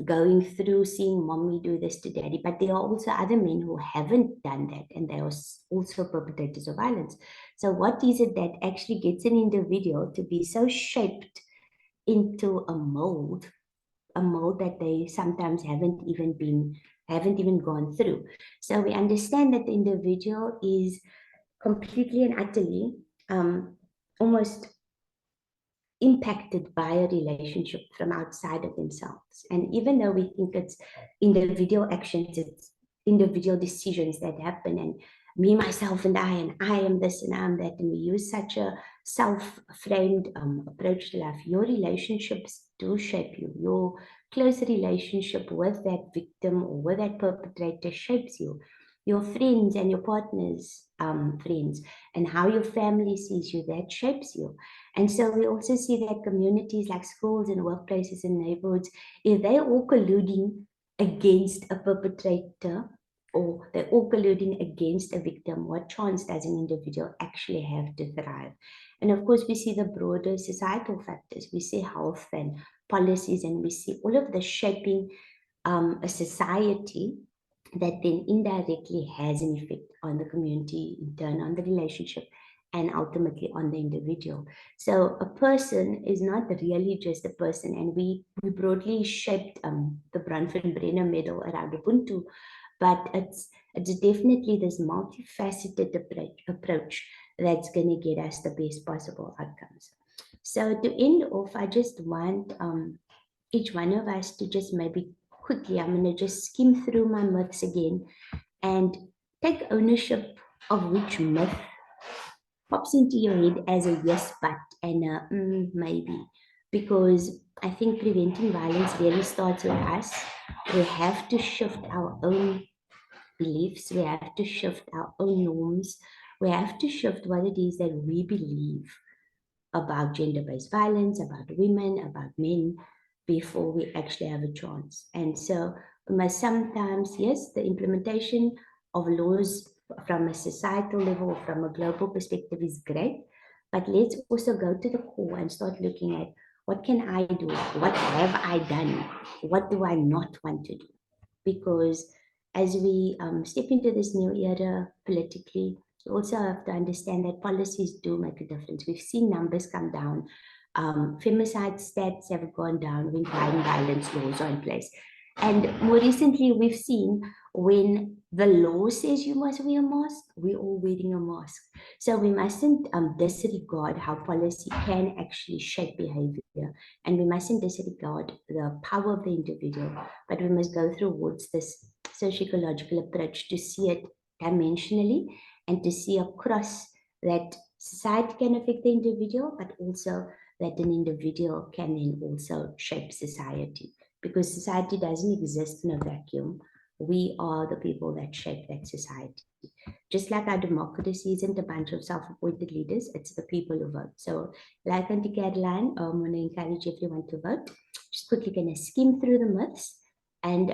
going through seeing mommy do this to daddy, but there are also other men who haven't done that, and they are also perpetrators of violence. So what is it that actually gets an individual to be so shaped into a mold that they sometimes haven't even gone through? So we understand that the individual is completely and utterly almost impacted by a relationship from outside of themselves. And even though we think it's individual actions, it's individual decisions that happen, and me, myself, and I am this and I am that, and we use such a self-framed approach to life, your relationships do shape you. Your close relationship with that victim or with that perpetrator shapes you. Your friends and your partners' friends, and how your family sees you, that shapes you. And so we also see that communities like schools and workplaces and neighborhoods, if they're all colluding against a perpetrator, or they're all colluding against a victim, what chance does an individual actually have to thrive? And of course, we see the broader societal factors. We see health and policies, and we see all of the shaping a society that then indirectly has an effect on the community, in turn on the relationship, and ultimately on the individual. So a person is not really just a person, and we broadly shaped the Bronfenbrenner model around Ubuntu, but it's definitely this multifaceted approach that's going to get us the best possible outcomes. So to end off, I just want each one of us to just maybe quickly, I'm going to just skim through my myths again and take ownership of which myth pops into your head as a yes, but, and a maybe. Because I think preventing violence really starts with us. We have to shift our own beliefs. We have to shift our own norms. We have to shift what it is that we believe about gender-based violence, about women, about men, before we actually have a chance. And so we must sometimes, yes, the implementation of laws from a societal level, from a global perspective is great, but let's also go to the core and start looking at, what can I do? What have I done? What do I not want to do? Because as we step into this new era politically, we also have to understand that policies do make a difference. We've seen numbers come down. Femicide stats have gone down when crime violence laws are in place. And more recently, we've seen when the law says you must wear a mask, we're all wearing a mask. So we mustn't disregard how policy can actually shape behavior. And we mustn't disregard the power of the individual, but we must go towards this socio-ecological approach to see it dimensionally and to see across that society can affect the individual, but also that an individual can then also shape society, because society doesn't exist in a vacuum. We are the people that shape that society. Just like our democracy isn't a bunch of self-appointed leaders, it's the people who vote. So like Auntie Caroline, I want to encourage everyone to vote. Just quickly going to skim through the myths, and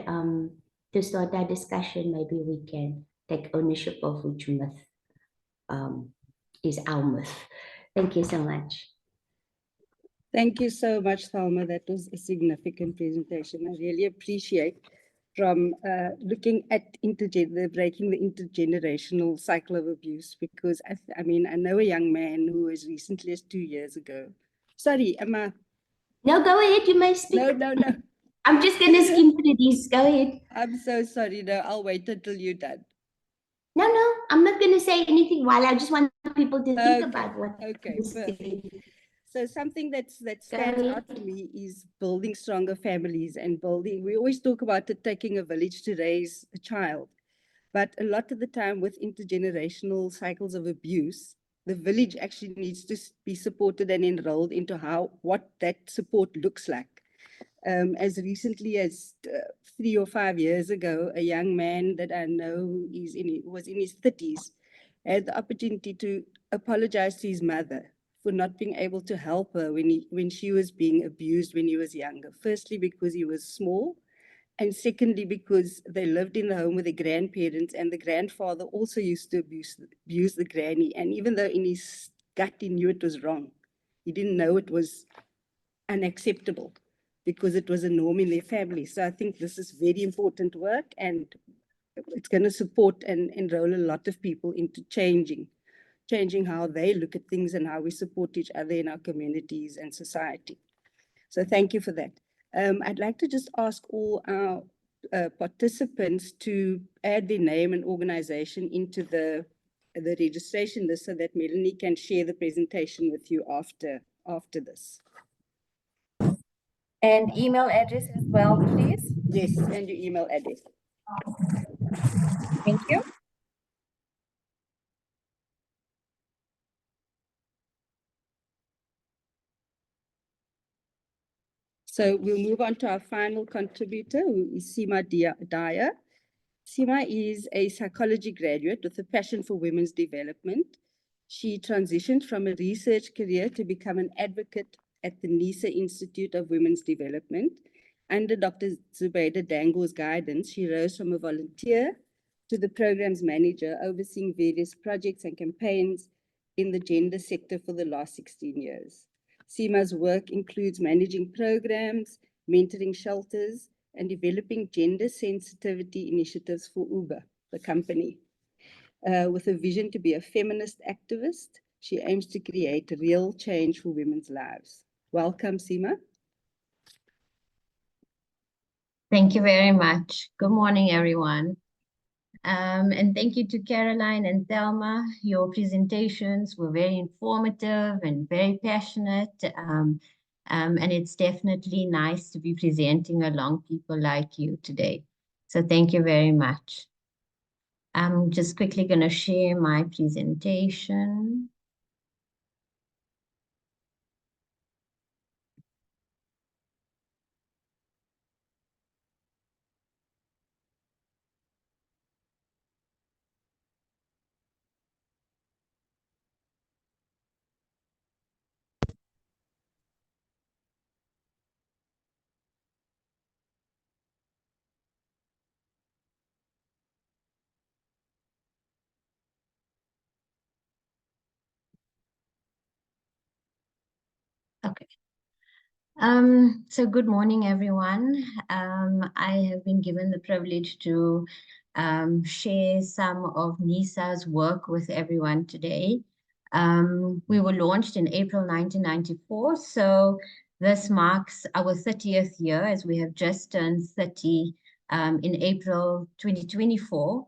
to start our discussion, maybe we can take ownership of which myth is our myth. Thank you so much. Thank you so much, Thelma. That was a significant presentation. I really appreciate from looking at breaking the intergenerational cycle of abuse, because I mean, I know a young man who as recently as 2 years ago. Sorry, Emma. No, go ahead. You may speak. No. I'm just going to skim through these. Go ahead. I'm so sorry. No, I'll wait until you're done. No, I'm not going to say anything while I just want people to think about what. Okay, perfect. So something that stands out to me is building stronger families and building. We always talk about it taking a village to raise a child, but a lot of the time with intergenerational cycles of abuse, the village actually needs to be supported and enrolled into what that support looks like. As recently as 3 or 5 years ago, a young man that I know was in his 30s had the opportunity to apologize to his mother for not being able to help her when she was being abused when he was younger. Firstly, because he was small, and secondly, because they lived in the home with the grandparents, and the grandfather also used to abuse the granny. And even though in his gut he knew it was wrong, he didn't know it was unacceptable because it was a norm in their family. So I think this is very important work, and it's going to support and enroll a lot of people into changing how they look at things and how we support each other in our communities and society. So thank you for that. I'd like to just ask all our participants to add their name and organization into the registration list so that Melanie can share the presentation with you after this. And email address as well, please. Yes, and your email address. Thank you. So we'll move on to our final contributor, who is Seema Daya. Seema is a psychology graduate with a passion for women's development. She transitioned from a research career to become an advocate at the NISA Institute of Women's Development. Under Dr. Zubaida Dango's guidance, she rose from a volunteer to the program's manager, overseeing various projects and campaigns in the gender sector for the last 16 years. Seema's work includes managing programs, mentoring shelters, and developing gender sensitivity initiatives for Uber, the company. With a vision to be a feminist activist, she aims to create real change for women's lives. Welcome, Seema. Thank you very much. Good morning, everyone. And thank you to Caroline and Thelma. Your presentations were very informative and very passionate. And it's definitely nice to be presenting along people like you today. So thank you very much. I'm just quickly going to share my presentation. Okay. So good morning, everyone. I have been given the privilege to share some of NISA's work with everyone today. We were launched in April 1994, so this marks our 30th year, as we have just turned 30 in April 2024.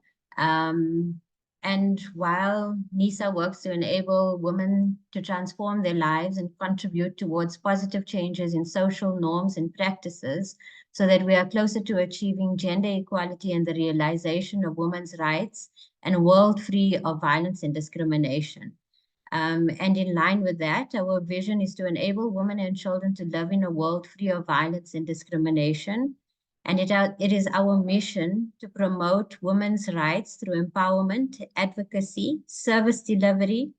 And while NISA works to enable women to transform their lives and contribute towards positive changes in social norms and practices so that we are closer to achieving gender equality and the realization of women's rights and a world free of violence and discrimination. And in line with that, our vision is to enable women and children to live in a world free of violence and discrimination. And it is our mission to promote women's rights through empowerment, advocacy, service delivery,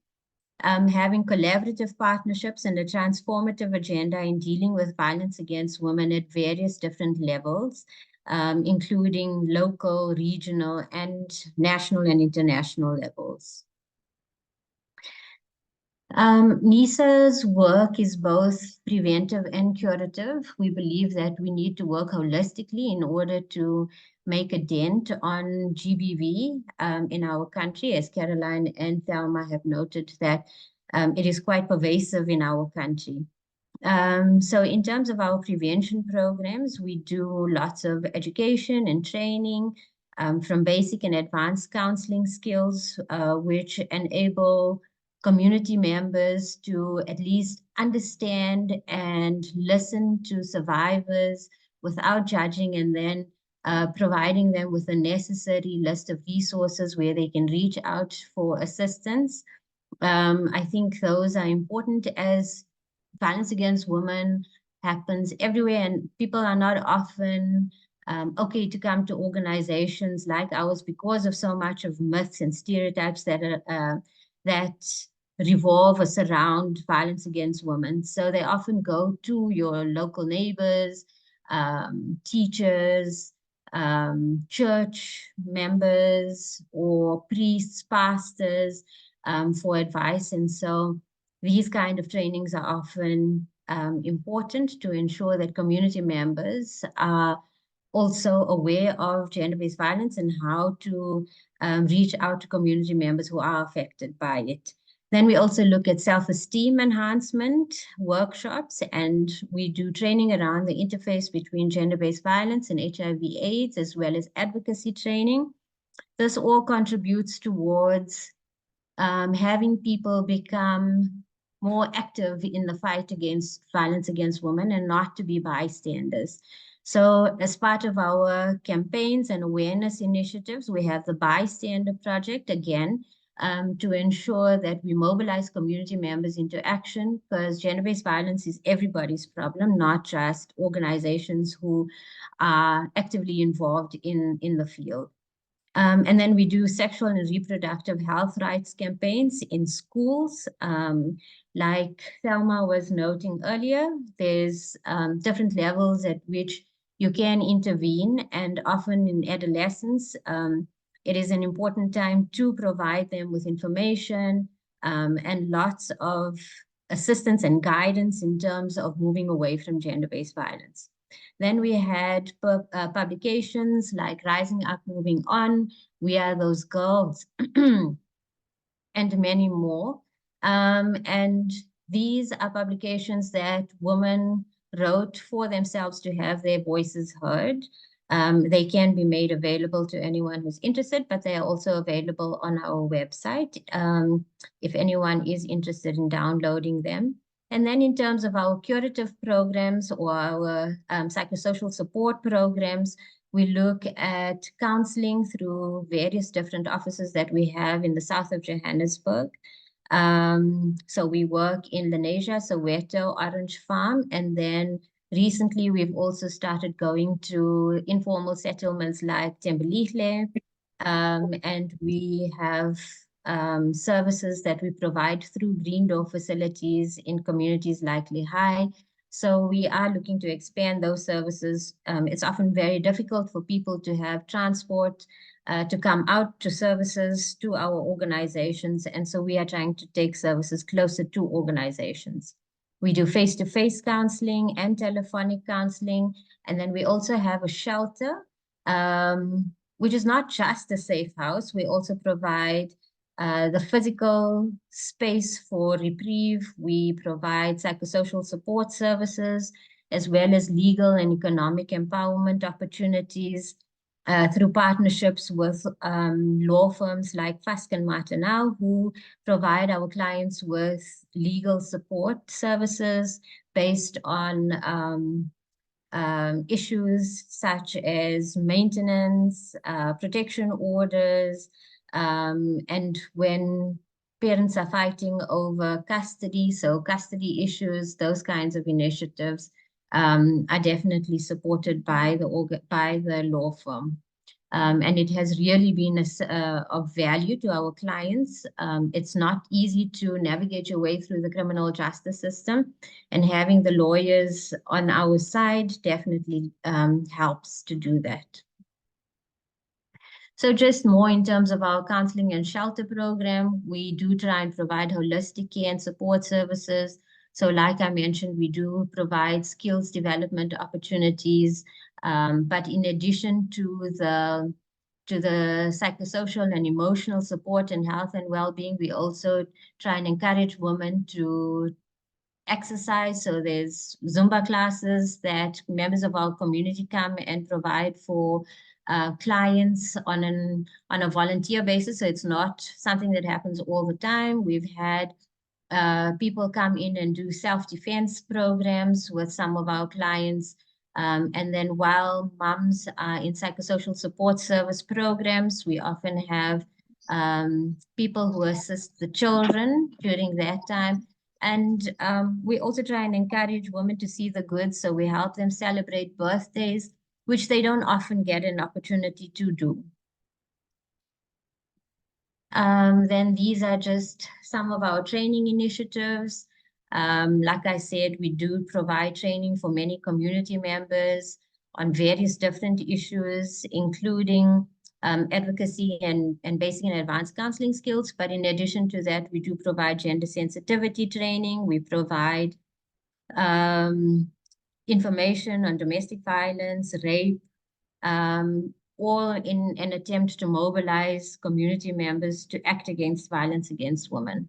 having collaborative partnerships and a transformative agenda in dealing with violence against women at various different levels, including local, regional, and national and international levels. NISA's work is both preventive and curative. We believe that we need to work holistically in order to make a dent on GBV in our country. As Caroline and Thelma have noted, that it is quite pervasive in our country. So in terms of our prevention programs, we do lots of education and training from basic and advanced counseling skills, which enable community members to at least understand and listen to survivors without judging, and then providing them with a necessary list of resources where they can reach out for assistance. I think those are important, as violence against women happens everywhere, and people are not often okay to come to organizations like ours because of so much of myths and stereotypes that are that revolve or surround violence against women. So they often go to your local neighbors, teachers, church members, or priests, pastors, for advice. And so these kind of trainings are often important to ensure that community members are also aware of gender-based violence and how to reach out to community members who are affected by it. Then we also look at self-esteem enhancement workshops, and we do training around the interface between gender-based violence and HIV/AIDS, as well as advocacy training. This all contributes towards having people become more active in the fight against violence against women and not to be bystanders. So as part of our campaigns and awareness initiatives, we have the Bystander Project, again, to ensure that we mobilize community members into action, because gender-based violence is everybody's problem, not just organizations who are actively involved in the field. And then we do sexual and reproductive health rights campaigns in schools. Like Thelma was noting earlier, there's different levels at which you can intervene, and often in adolescence, it is an important time to provide them with information and lots of assistance and guidance in terms of moving away from gender-based violence. Then we had publications like Rising Up, Moving On, We Are Those Girls, and many more. And these are publications that women wrote for themselves to have their voices heard. They can be made available to anyone who's interested, but they are also available on our website if anyone is interested in downloading them. And then in terms of our curative programs or our psychosocial support programs, we look at counseling through various different offices that we have in the south of Johannesburg. So we work in Lenasia, Soweto, Orange Farm, and then recently we've also started going to informal settlements like Tembelihle, and we have services that we provide through green door facilities in communities like Lehigh. So we are looking to expand those services. It's often very difficult for people to have transport to come out to services to our organizations. And so we are trying to take services closer to organizations. We do face-to-face counseling and telephonic counseling. And then we also have a shelter, which is not just a safe house. We also provide the physical space for reprieve. We provide psychosocial support services, as well as legal and economic empowerment opportunities through partnerships with law firms like Fask and Martinau, who provide our clients with legal support services based on issues such as maintenance, protection orders, and when parents are fighting over custody, so custody issues, those kinds of initiatives are definitely supported by the law firm. And it has really been of value to our clients. It's not easy to navigate your way through the criminal justice system, and having the lawyers on our side definitely helps to do that. So just more in terms of our counseling and shelter program, we do try and provide holistic care and support services. So like I mentioned, we do provide skills development opportunities, but in addition to the psychosocial and emotional support and health and well-being, we also try and encourage women to exercise. So there's Zumba classes that members of our community come and provide for clients on a volunteer basis. So it's not something that happens all the time. We've had people come in and do self-defense programs with some of our clients. And then while moms are in psychosocial support service programs, we often have people who assist the children during that time. And we also try and encourage women to see the good. So we help them celebrate birthdays, which they don't often get an opportunity to do. Then these are just some of our training initiatives. Like I said, we do provide training for many community members on various different issues, including advocacy and basic and advanced counseling skills. But in addition to that, we do provide gender sensitivity training. We provide information on domestic violence, rape, all in an attempt to mobilize community members to act against violence against women.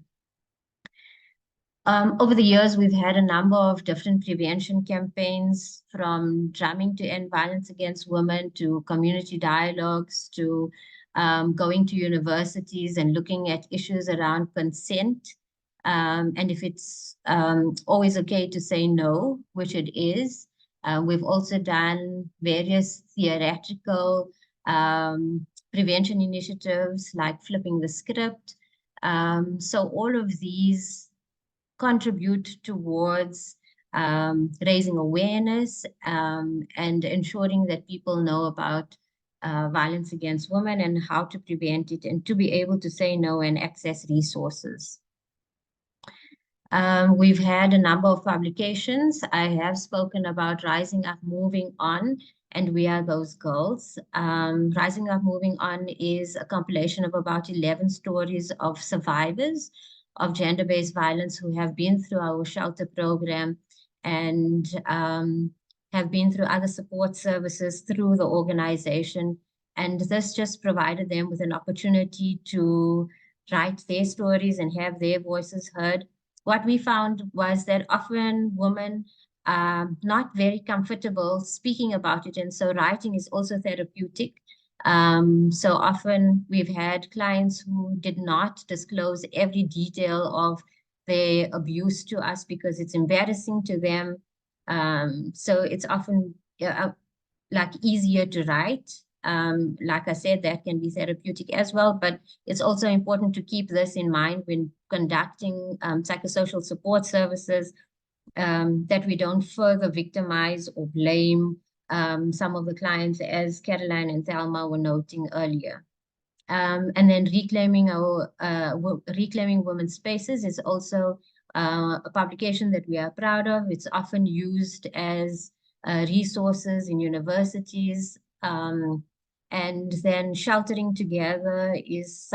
Over the years, we've had a number of different prevention campaigns, from drumming to end violence against women, to community dialogues, to going to universities and looking at issues around consent. And if it's always okay to say no, which it is. We've also done various theoretical prevention initiatives like flipping the script. So all of these contribute towards raising awareness and ensuring that people know about violence against women and how to prevent it, and to be able to say no and access resources. We've had a number of publications. I have spoken about Rising Up, Moving On, and We Are Those Girls. Rising Up, Moving On is a compilation of about 11 stories of survivors of gender-based violence who have been through our shelter program and have been through other support services through the organization. And this just provided them with an opportunity to write their stories and have their voices heard. What we found was that often women are not very comfortable speaking about it, and so writing is also therapeutic. So often we've had clients who did not disclose every detail of their abuse to us because it's embarrassing to them. So it's often like easier to write. Like I said, that can be therapeutic as well, but it's also important to keep this in mind when conducting psychosocial support services, that we don't further victimize or blame some of the clients, as Caroline and Thelma were noting earlier. And then reclaiming women's spaces is also a publication that we are proud of. It's often used as resources in universities. And then Sheltering Together is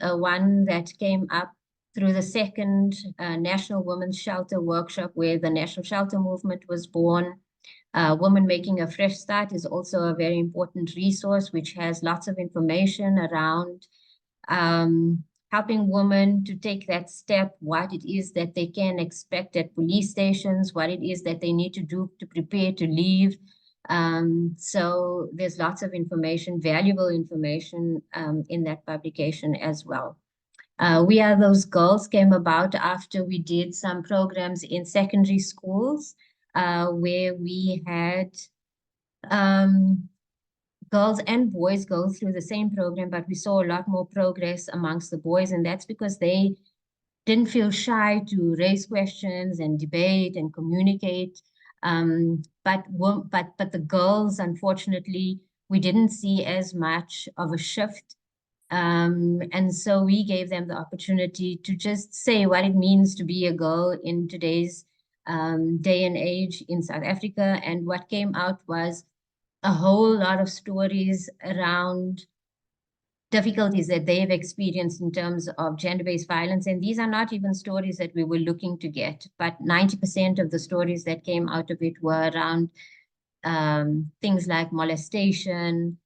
one that came up through the second National Women's Shelter Workshop, where the National Shelter Movement was born. Women Making a Fresh Start is also a very important resource, which has lots of information around helping women to take that step, what it is that they can expect at police stations, what it is that they need to do to prepare to leave. So there's lots of information, valuable information in that publication as well. We Are Those Girls came about after we did some programs in secondary schools where we had girls and boys go through the same program, but we saw a lot more progress amongst the boys, and that's because they didn't feel shy to raise questions and debate and communicate. But the girls, unfortunately, we didn't see as much of a shift. And so we gave them the opportunity to just say what it means to be a girl in today's day and age in South Africa. And what came out was a whole lot of stories around difficulties that they've experienced in terms of gender-based violence. And these are not even stories that we were looking to get, but 90% of the stories that came out of it were around things like molestation,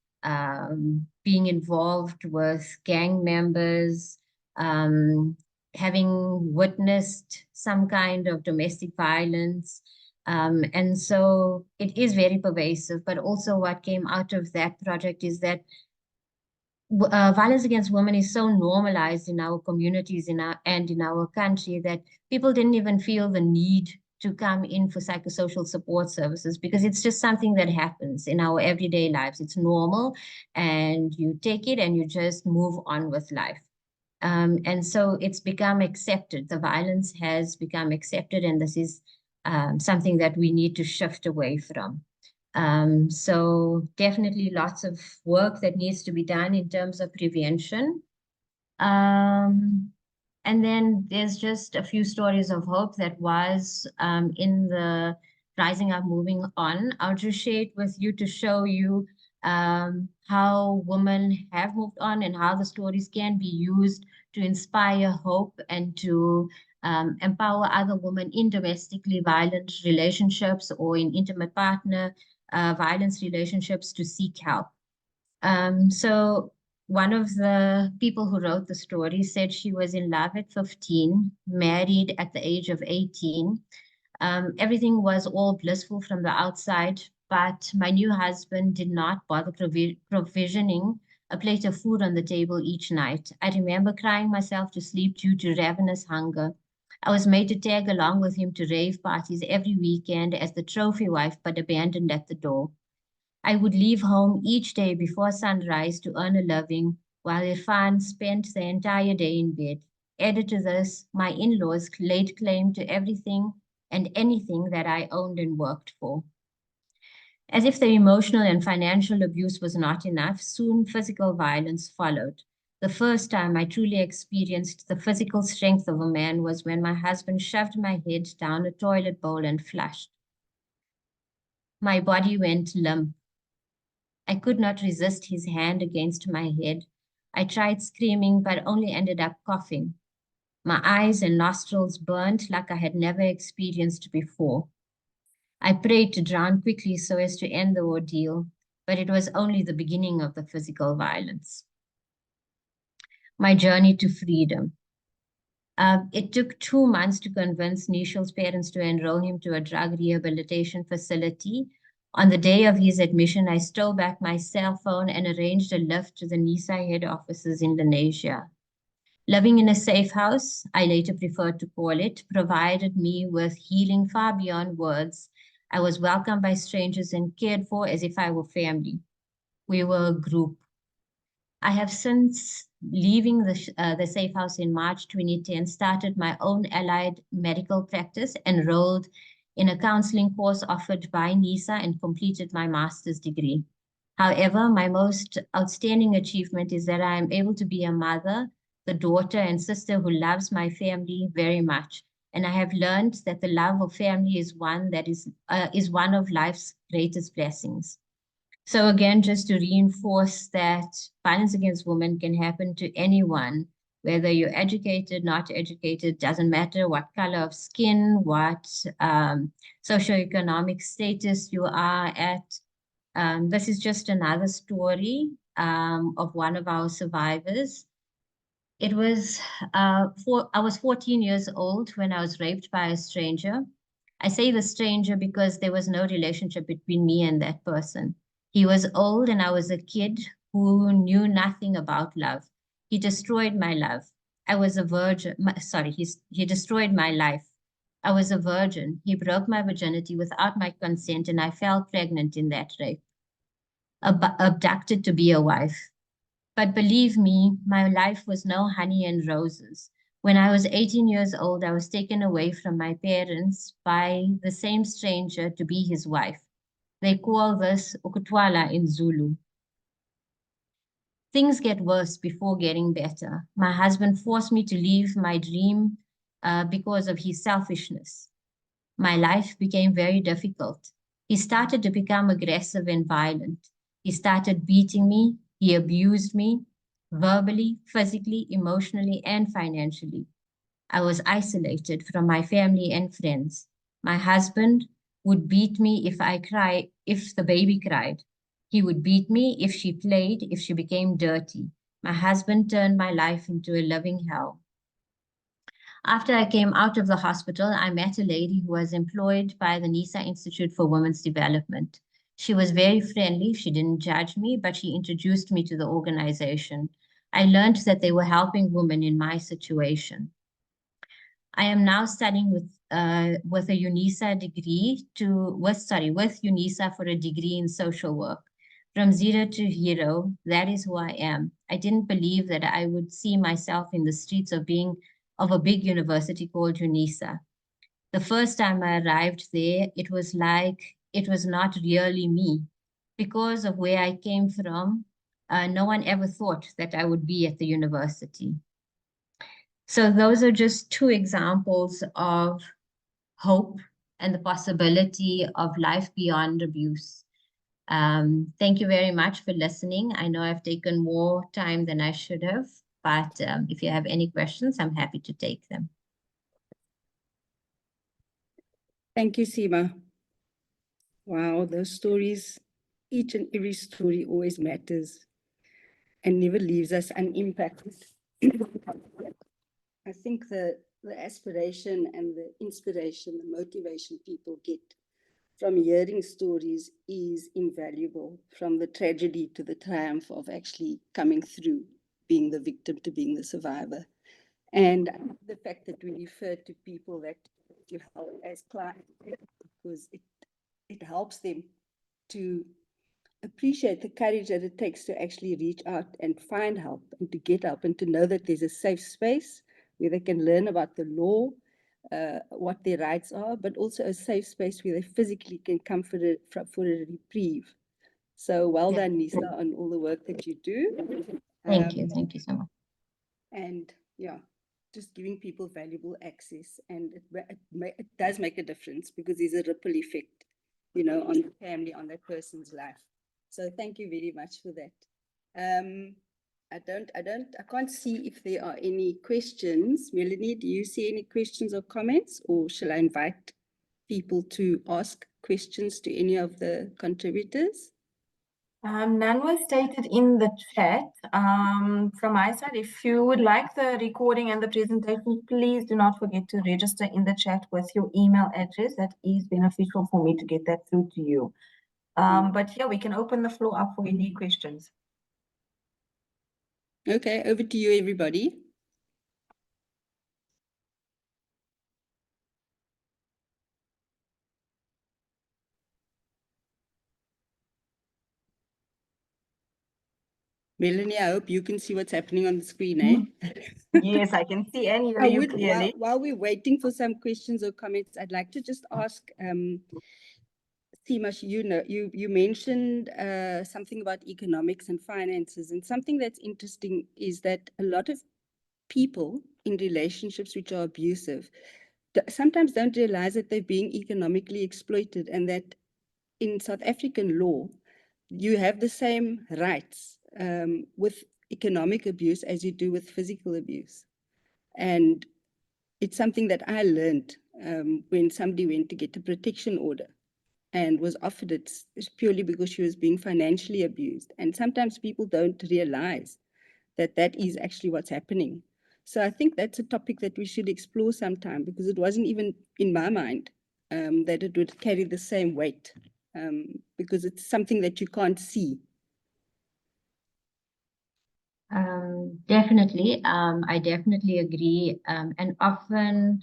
being involved with gang members, having witnessed some kind of domestic violence. And so it is very pervasive, but also what came out of that project is that violence against women is so normalized in our communities and in our country that people didn't even feel the need to come in for psychosocial support services because it's just something that happens in our everyday lives. It's normal and you take it and you just move on with life. And so it's become accepted. The violence has become accepted, and this is something that we need to shift away from. So definitely lots of work that needs to be done in terms of prevention. And then there's just a few stories of hope that was in the Rising Up, Moving On. I'll just share it with you to show you how women have moved on and how the stories can be used to inspire hope and to empower other women in domestically violent relationships or in intimate partner violence relationships to seek help. So one of the people who wrote the story said she was in love at 15, married at the age of 18. Everything was all blissful from the outside, but my new husband did not bother provisioning a plate of food on the table each night. I remember crying myself to sleep due to ravenous hunger. I was made to tag along with him to rave parties every weekend as the trophy wife, but abandoned at the door. I would leave home each day before sunrise to earn a living, while Irfan spent the entire day in bed. Added to this, my in-laws laid claim to everything and anything that I owned and worked for. As if the emotional and financial abuse was not enough, soon physical violence followed. The first time I truly experienced the physical strength of a man was when my husband shoved my head down a toilet bowl and flushed. My body went limp. I could not resist his hand against my head. I tried screaming, but only ended up coughing. My eyes and nostrils burned like I had never experienced before. I prayed to drown quickly so as to end the ordeal, but it was only the beginning of the physical violence. My journey to freedom. It took 2 months to convince Nishal's parents to enroll him to a drug rehabilitation facility. On the day of his admission, I stole back my cell phone and arranged a lift to the NISA head offices in Indonesia. Living in a safe house, I later preferred to call it, provided me with healing far beyond words. I was welcomed by strangers and cared for as if I were family. We were a group. I have since, leaving the safe house in March 2010, started my own allied medical practice, enrolled in a counseling course offered by NISA, and completed my master's degree. However, my most outstanding achievement is that I am able to be a mother, the daughter and sister who loves my family very much. And I have learned that the love of family is one that is one of life's greatest blessings. So again, just to reinforce that violence against women can happen to anyone, whether you're educated, not educated, doesn't matter what color of skin, what socioeconomic status you are at. This is just another story of one of our survivors. It was, I was 14 years old when I was raped by a stranger. I say the stranger because there was no relationship between me and that person. He was old and I was a kid who knew nothing about love. He destroyed my love. I was a virgin. He destroyed my life. I was a virgin. He broke my virginity without my consent, and I fell pregnant in that rape. Abducted to be a wife. But believe me, my life was no honey and roses. When I was 18 years old, I was taken away from my parents by the same stranger to be his wife. They call this ukutwala in Zulu. Things get worse before getting better. My husband forced me to leave my dream because of his selfishness. My life became very difficult. He started to become aggressive and violent. He started beating me. He abused me verbally, physically, emotionally, and financially. I was isolated from my family and friends. My husband would beat me if the baby cried. He would beat me if she played, if she became dirty. My husband turned my life into a living hell. After I came out of the hospital, I met a lady who was employed by the NISA Institute for Women's Development. She was very friendly. She didn't judge me, but she introduced me to the organization. I learned that they were helping women in my situation. I am now studying with a UNISA degree with UNISA for a degree in social work. From zero to hero, that is who I am. I didn't believe that I would see myself in the streets of a big university called UNISA. The first time I arrived there, it was like it was not really me. Because of where I came from, no one ever thought that I would be at the university. So those are just two examples of hope and the possibility of life beyond abuse. Thank you very much for listening. I know I've taken more time than I should have, but if you have any questions, I'm happy to take them. Thank you, Seema. Wow, those stories, each and every story always matters and never leaves us unimpacted. I think the aspiration and the inspiration, the motivation people get from hearing stories is invaluable, from the tragedy to the triumph of actually coming through, being the victim to being the survivor. And the fact that we refer to people that you help as clients, because it helps them to appreciate the courage that it takes to actually reach out and find help and to get help and to know that there's a safe space where they can learn about the law, what their rights are, but also a safe space where they physically can come for a reprieve. So well done, Nisa, on all the work that you do. Thank you so much. And yeah, just giving people valuable access, and it does make a difference because there's a ripple effect, you know, on the family, on that person's life. So thank you very much for that. I can't see if there are any questions. Melanie, do you see any questions or comments, or shall I invite people to ask questions to any of the contributors? None was stated in the chat. From my side, if you would like the recording and the presentation, please do not forget to register in the chat with your email address. That is beneficial for me to get that through to you. But yeah, we can open the floor up for any questions. Okay, over to you, everybody. Melanie, I hope you can see what's happening on the screen, eh? Yes, I can see and hear you clearly. While we're waiting for some questions or comments, I'd like to just ask, Seema, you mentioned something about economics and finances, and something that's interesting is that a lot of people in relationships which are abusive sometimes don't realize that they're being economically exploited, and that in South African law, you have the same rights with economic abuse as you do with physical abuse. And it's something that I learned when somebody went to get a protection order and was offered it purely because she was being financially abused. And sometimes people don't realize that that is actually what's happening. So I think that's a topic that we should explore sometime, because it wasn't even in my mind that it would carry the same weight, because it's something that you can't see. Definitely. I definitely agree. And often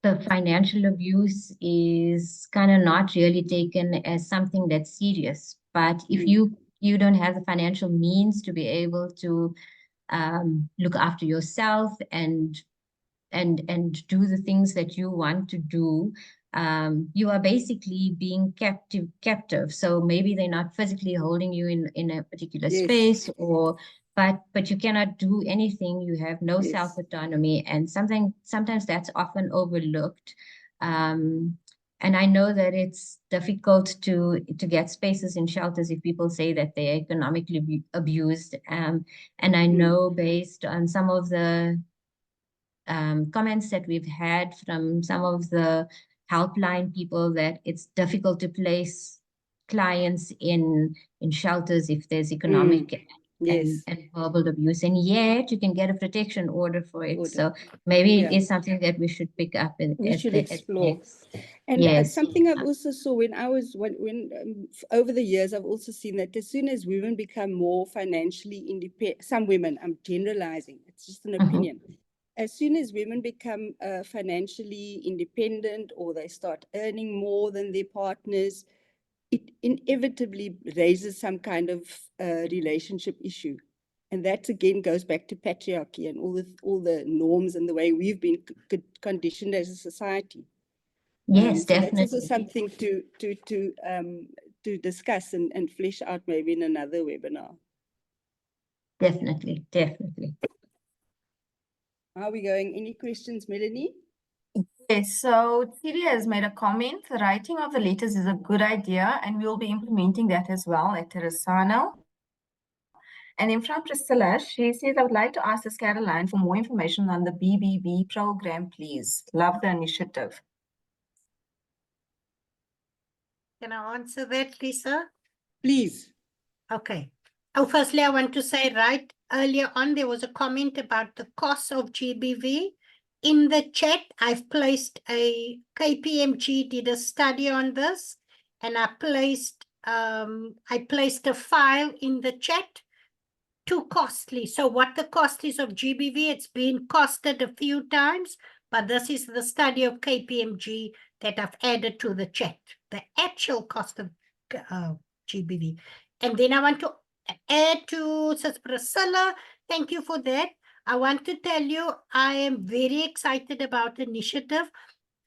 the financial abuse is kind of not really taken as something that's serious. But if you don't have the financial means to be able to look after yourself and do the things that you want to do, you are basically being captive. So maybe they're not physically holding you in a particular Yes. space, or but you cannot do anything. You have no Yes. self-autonomy, and sometimes that's often overlooked. And I know that it's difficult to get spaces in shelters if people say that they're economically abused. And I know based on some of the comments that we've had from some of the helpline people that it's difficult to place clients in shelters if there's economic Yes. and verbal abuse, and yet you can get a protection order for it. Order. So maybe it Yeah. is something that we should pick up We should explore. next. And Yes. something I've also saw when I was, over the years, I've also seen that as soon as women become more financially independent, some women, I'm generalizing, it's just an opinion. As soon as women become financially independent, or they start earning more than their partners, it inevitably raises some kind of relationship issue. And that again goes back to patriarchy and all the norms and the way we've been conditioned as a society. Yes, so definitely. that's also something to discuss and flesh out maybe in another webinar. Definitely. How are we going? Any questions, Melanie? Yes, so Celia has made a comment. The writing of the letters is a good idea, and we'll be implementing that as well at Teresano. And then from Priscilla, she says, I would like to ask this Caroline for more information on the BBB program, please. Love the initiative. Can I answer that, Lisa? Please. Okay. Oh, firstly, I want to say, right, earlier on, there was a comment about the cost of GBV. In the chat, I've placed a KPMG did a study on this, and I placed a file in the chat. Too costly. So what the cost is of GBV, it's been costed a few times, but this is the study of KPMG that I've added to the chat, the actual cost of GBV. And then I want to add to Sis Priscilla, thank you for that. I want to tell you, I am very excited about the initiative,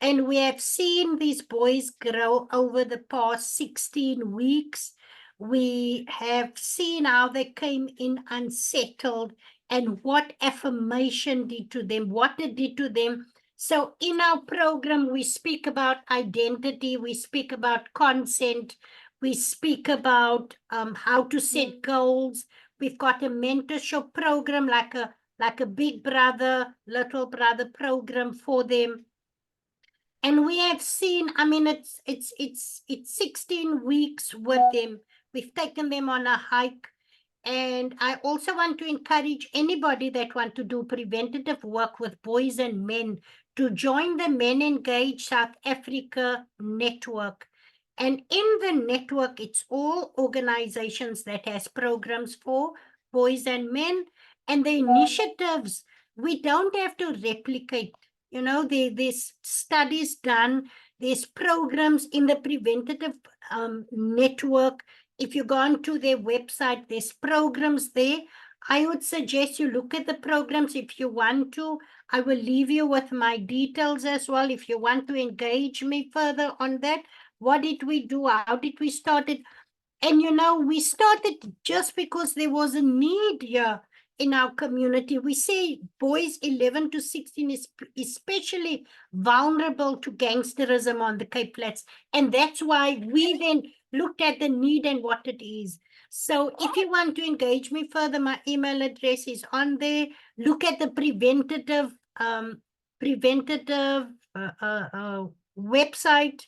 and we have seen these boys grow over the past 16 weeks. We have seen how they came in unsettled and what affirmation did to them, what it did to them. So in our program, we speak about identity, we speak about consent, we speak about how to set goals. We've got a mentorship program, like a big brother, little brother program for them. And we have seen, I mean, it's 16 weeks with them. We've taken them on a hike. And I also want to encourage anybody that want to do preventative work with boys and men to join the Men Engage South Africa network. And in the network, it's all organizations that has programs for boys and men. And the initiatives, we don't have to replicate. You know, there's studies done, there's programs in the preventative network. If you go onto their website, there's programs there. I would suggest you look at the programs if you want to. I will leave you with my details as well if you want to engage me further on that. What did we do? How did we start it? And you know, we started just because there was a need here in our community. We say boys 11 to 16 is especially vulnerable to gangsterism on the Cape Flats. And that's why we then looked at the need and what it is. So if you want to engage me further, my email address is on there. Look at the preventative website.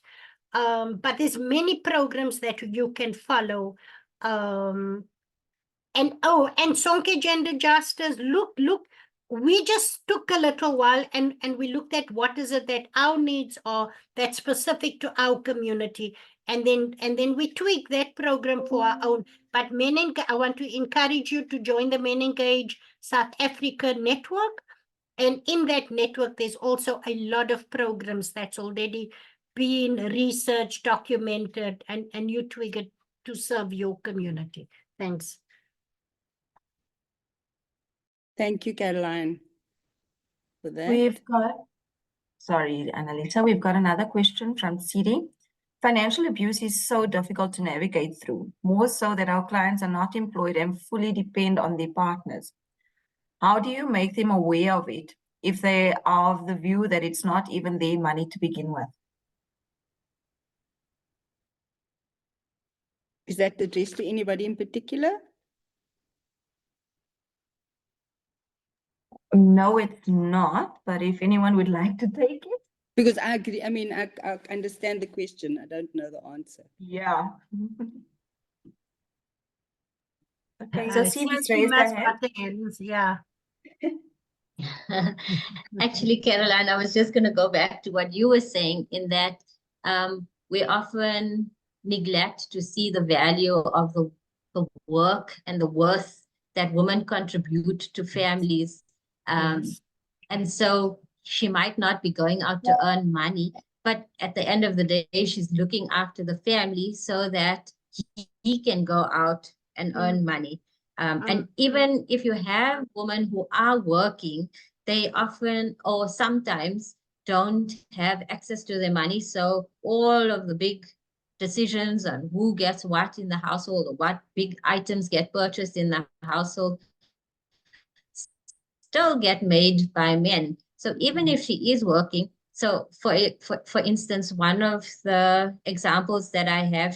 But there's many programs that you can follow. And Sonke Gender Justice, look, we just took a little while and we looked at what is it that our needs are that's specific to our community. And then we tweak that program for our own. But I want to encourage you to join the Men Engage South Africa network. And in that network, there's also a lot of programs that's already been researched, documented, and you tweak it to serve your community. Thanks. Thank you, Caroline, for that. We've got, sorry, Annalisa, we've got another question from Siri. Financial abuse is so difficult to navigate through, more so that our clients are not employed and fully depend on their partners. How do you make them aware of it if they are of the view that it's not even their money to begin with? Is that addressed to anybody in particular? No, it's not, but if anyone would like to take it. Because I agree, I mean, I understand the question. I don't know the answer. Yeah. Okay, so Seema's raised her hand. Yeah. Actually, Caroline, I was just going to go back to what you were saying in that we often neglect to see the value of the work and the worth that women contribute to families. And so she might not be going out to earn money, but at the end of the day, she's looking after the family so that he can go out and earn money. And even if you have women who are working, they often or sometimes don't have access to their money. So all of the big decisions on who gets what in the household or what big items get purchased in the household still get made by men. So even if she is working, so for instance, one of the examples that I have,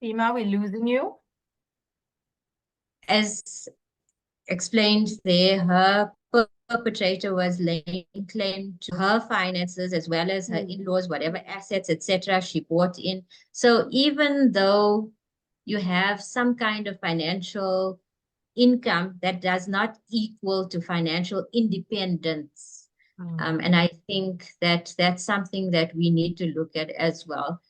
Seema, we're losing you. as explained there, her perpetrator was laying claim to her finances as well as her in-laws, whatever assets, etc. she brought in. So even though you have some kind of financial income, that does not equal to financial independence. And I think that that's something that we need to look at as well.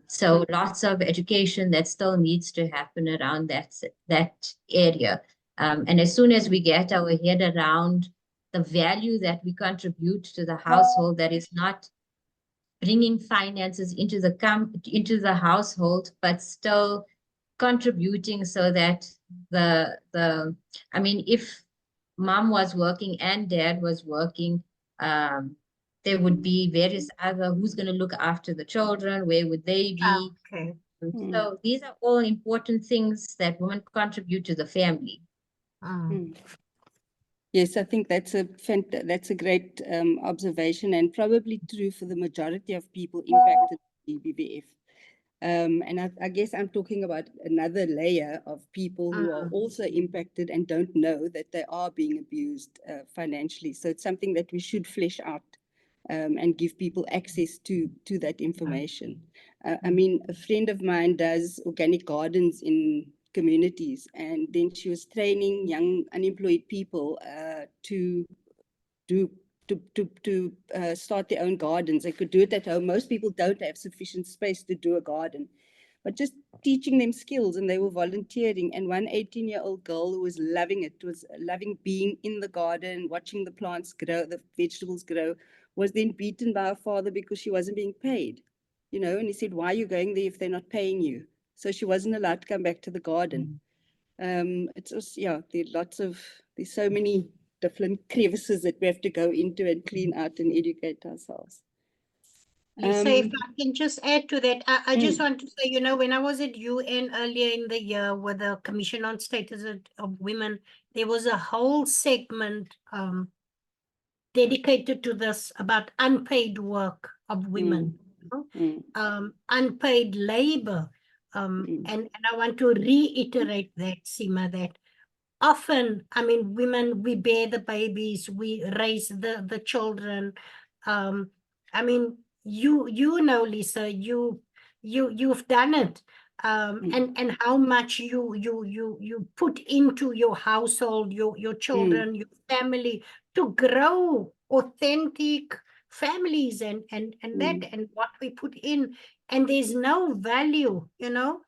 So lots of education that still needs to happen around that area. And as soon as we get our head around the value that we contribute to the household, that is not bringing finances into the household, but still contributing so that I mean, if mom was working and dad was working, there would be various other, who's going to look after the children, where would they be? Okay. So these are all important things that women contribute to the family. Yes, I think that's a great observation, and probably true for the majority of people impacted by GBVF. And I guess I'm talking about another layer of people who are also impacted and don't know that they are being abused financially. So it's something that we should flesh out and give people access to that information. I mean, a friend of mine does organic gardens in communities, and then she was training young unemployed people to start their own gardens. They could do it at home. Most people don't have sufficient space to do a garden, but just teaching them skills, and they were volunteering. And one 18-year-old girl who was loving it, was loving being in the garden, watching the plants grow, the vegetables grow, was then beaten by her father because she wasn't being paid, you know, and he said, why are you going there if they're not paying you? So she wasn't allowed to come back to the garden. It's also, yeah, there's so many different crevices that we have to go into and clean out and educate ourselves. Lisa, if I can just add to that, I just want to say, you know, when I was at UN earlier in the year with the Commission on Status of Women, there was a whole segment dedicated to this about unpaid work of women, unpaid labor. And I want to reiterate that, Seema, that often, I mean, women, we bear the babies, we raise the children. I mean, you know, Lisa, you've done it. And how much you put into your household, your children, your family, to grow authentic families and that and what we put in, and there's no value, you know,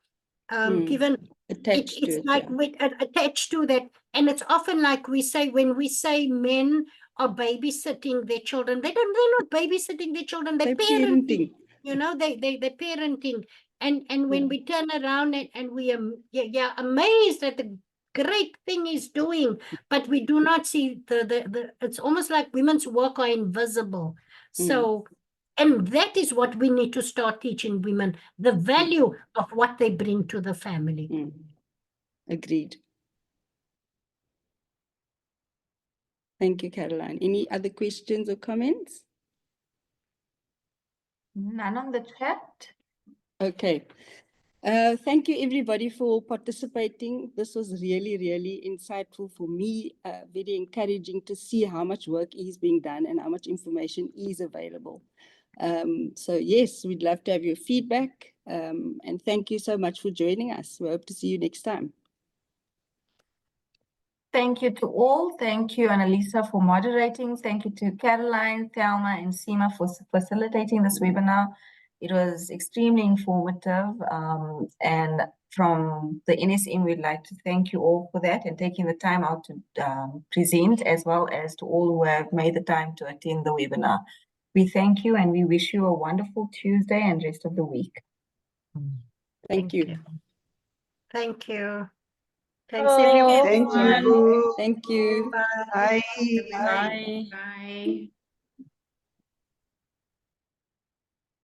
given it's like attached to that. And it's often like we say, when we say men are babysitting their children, they're not babysitting their children, they're parenting. You know, they're parenting. And when we turn around and we are amazed that the great thing is doing, but we do not see the it's almost like women's work are invisible. So, and that is what we need to start teaching women, the value of what they bring to the family. Agreed. Thank you, Caroline. Any other questions or comments? None on the chat. Okay. Thank you, everybody, for participating. This was really, really insightful for me, very encouraging to see how much work is being done and how much information is available. So yes, we'd love to have your feedback. And thank you so much for joining us. We hope to see you next time. Thank you to all. Thank you, Annalisa, for moderating. Thank you to Caroline, Thelma, and Seema for facilitating this webinar. It was extremely informative. And from the NSM, we'd like to thank you all for that and taking the time out to present, as well as to all who have made the time to attend the webinar. We thank you and we wish you a wonderful Tuesday and rest of the week. Thank you. Thank you. Thanks, everyone. Thank you. Thank you. Bye. Bye. Bye.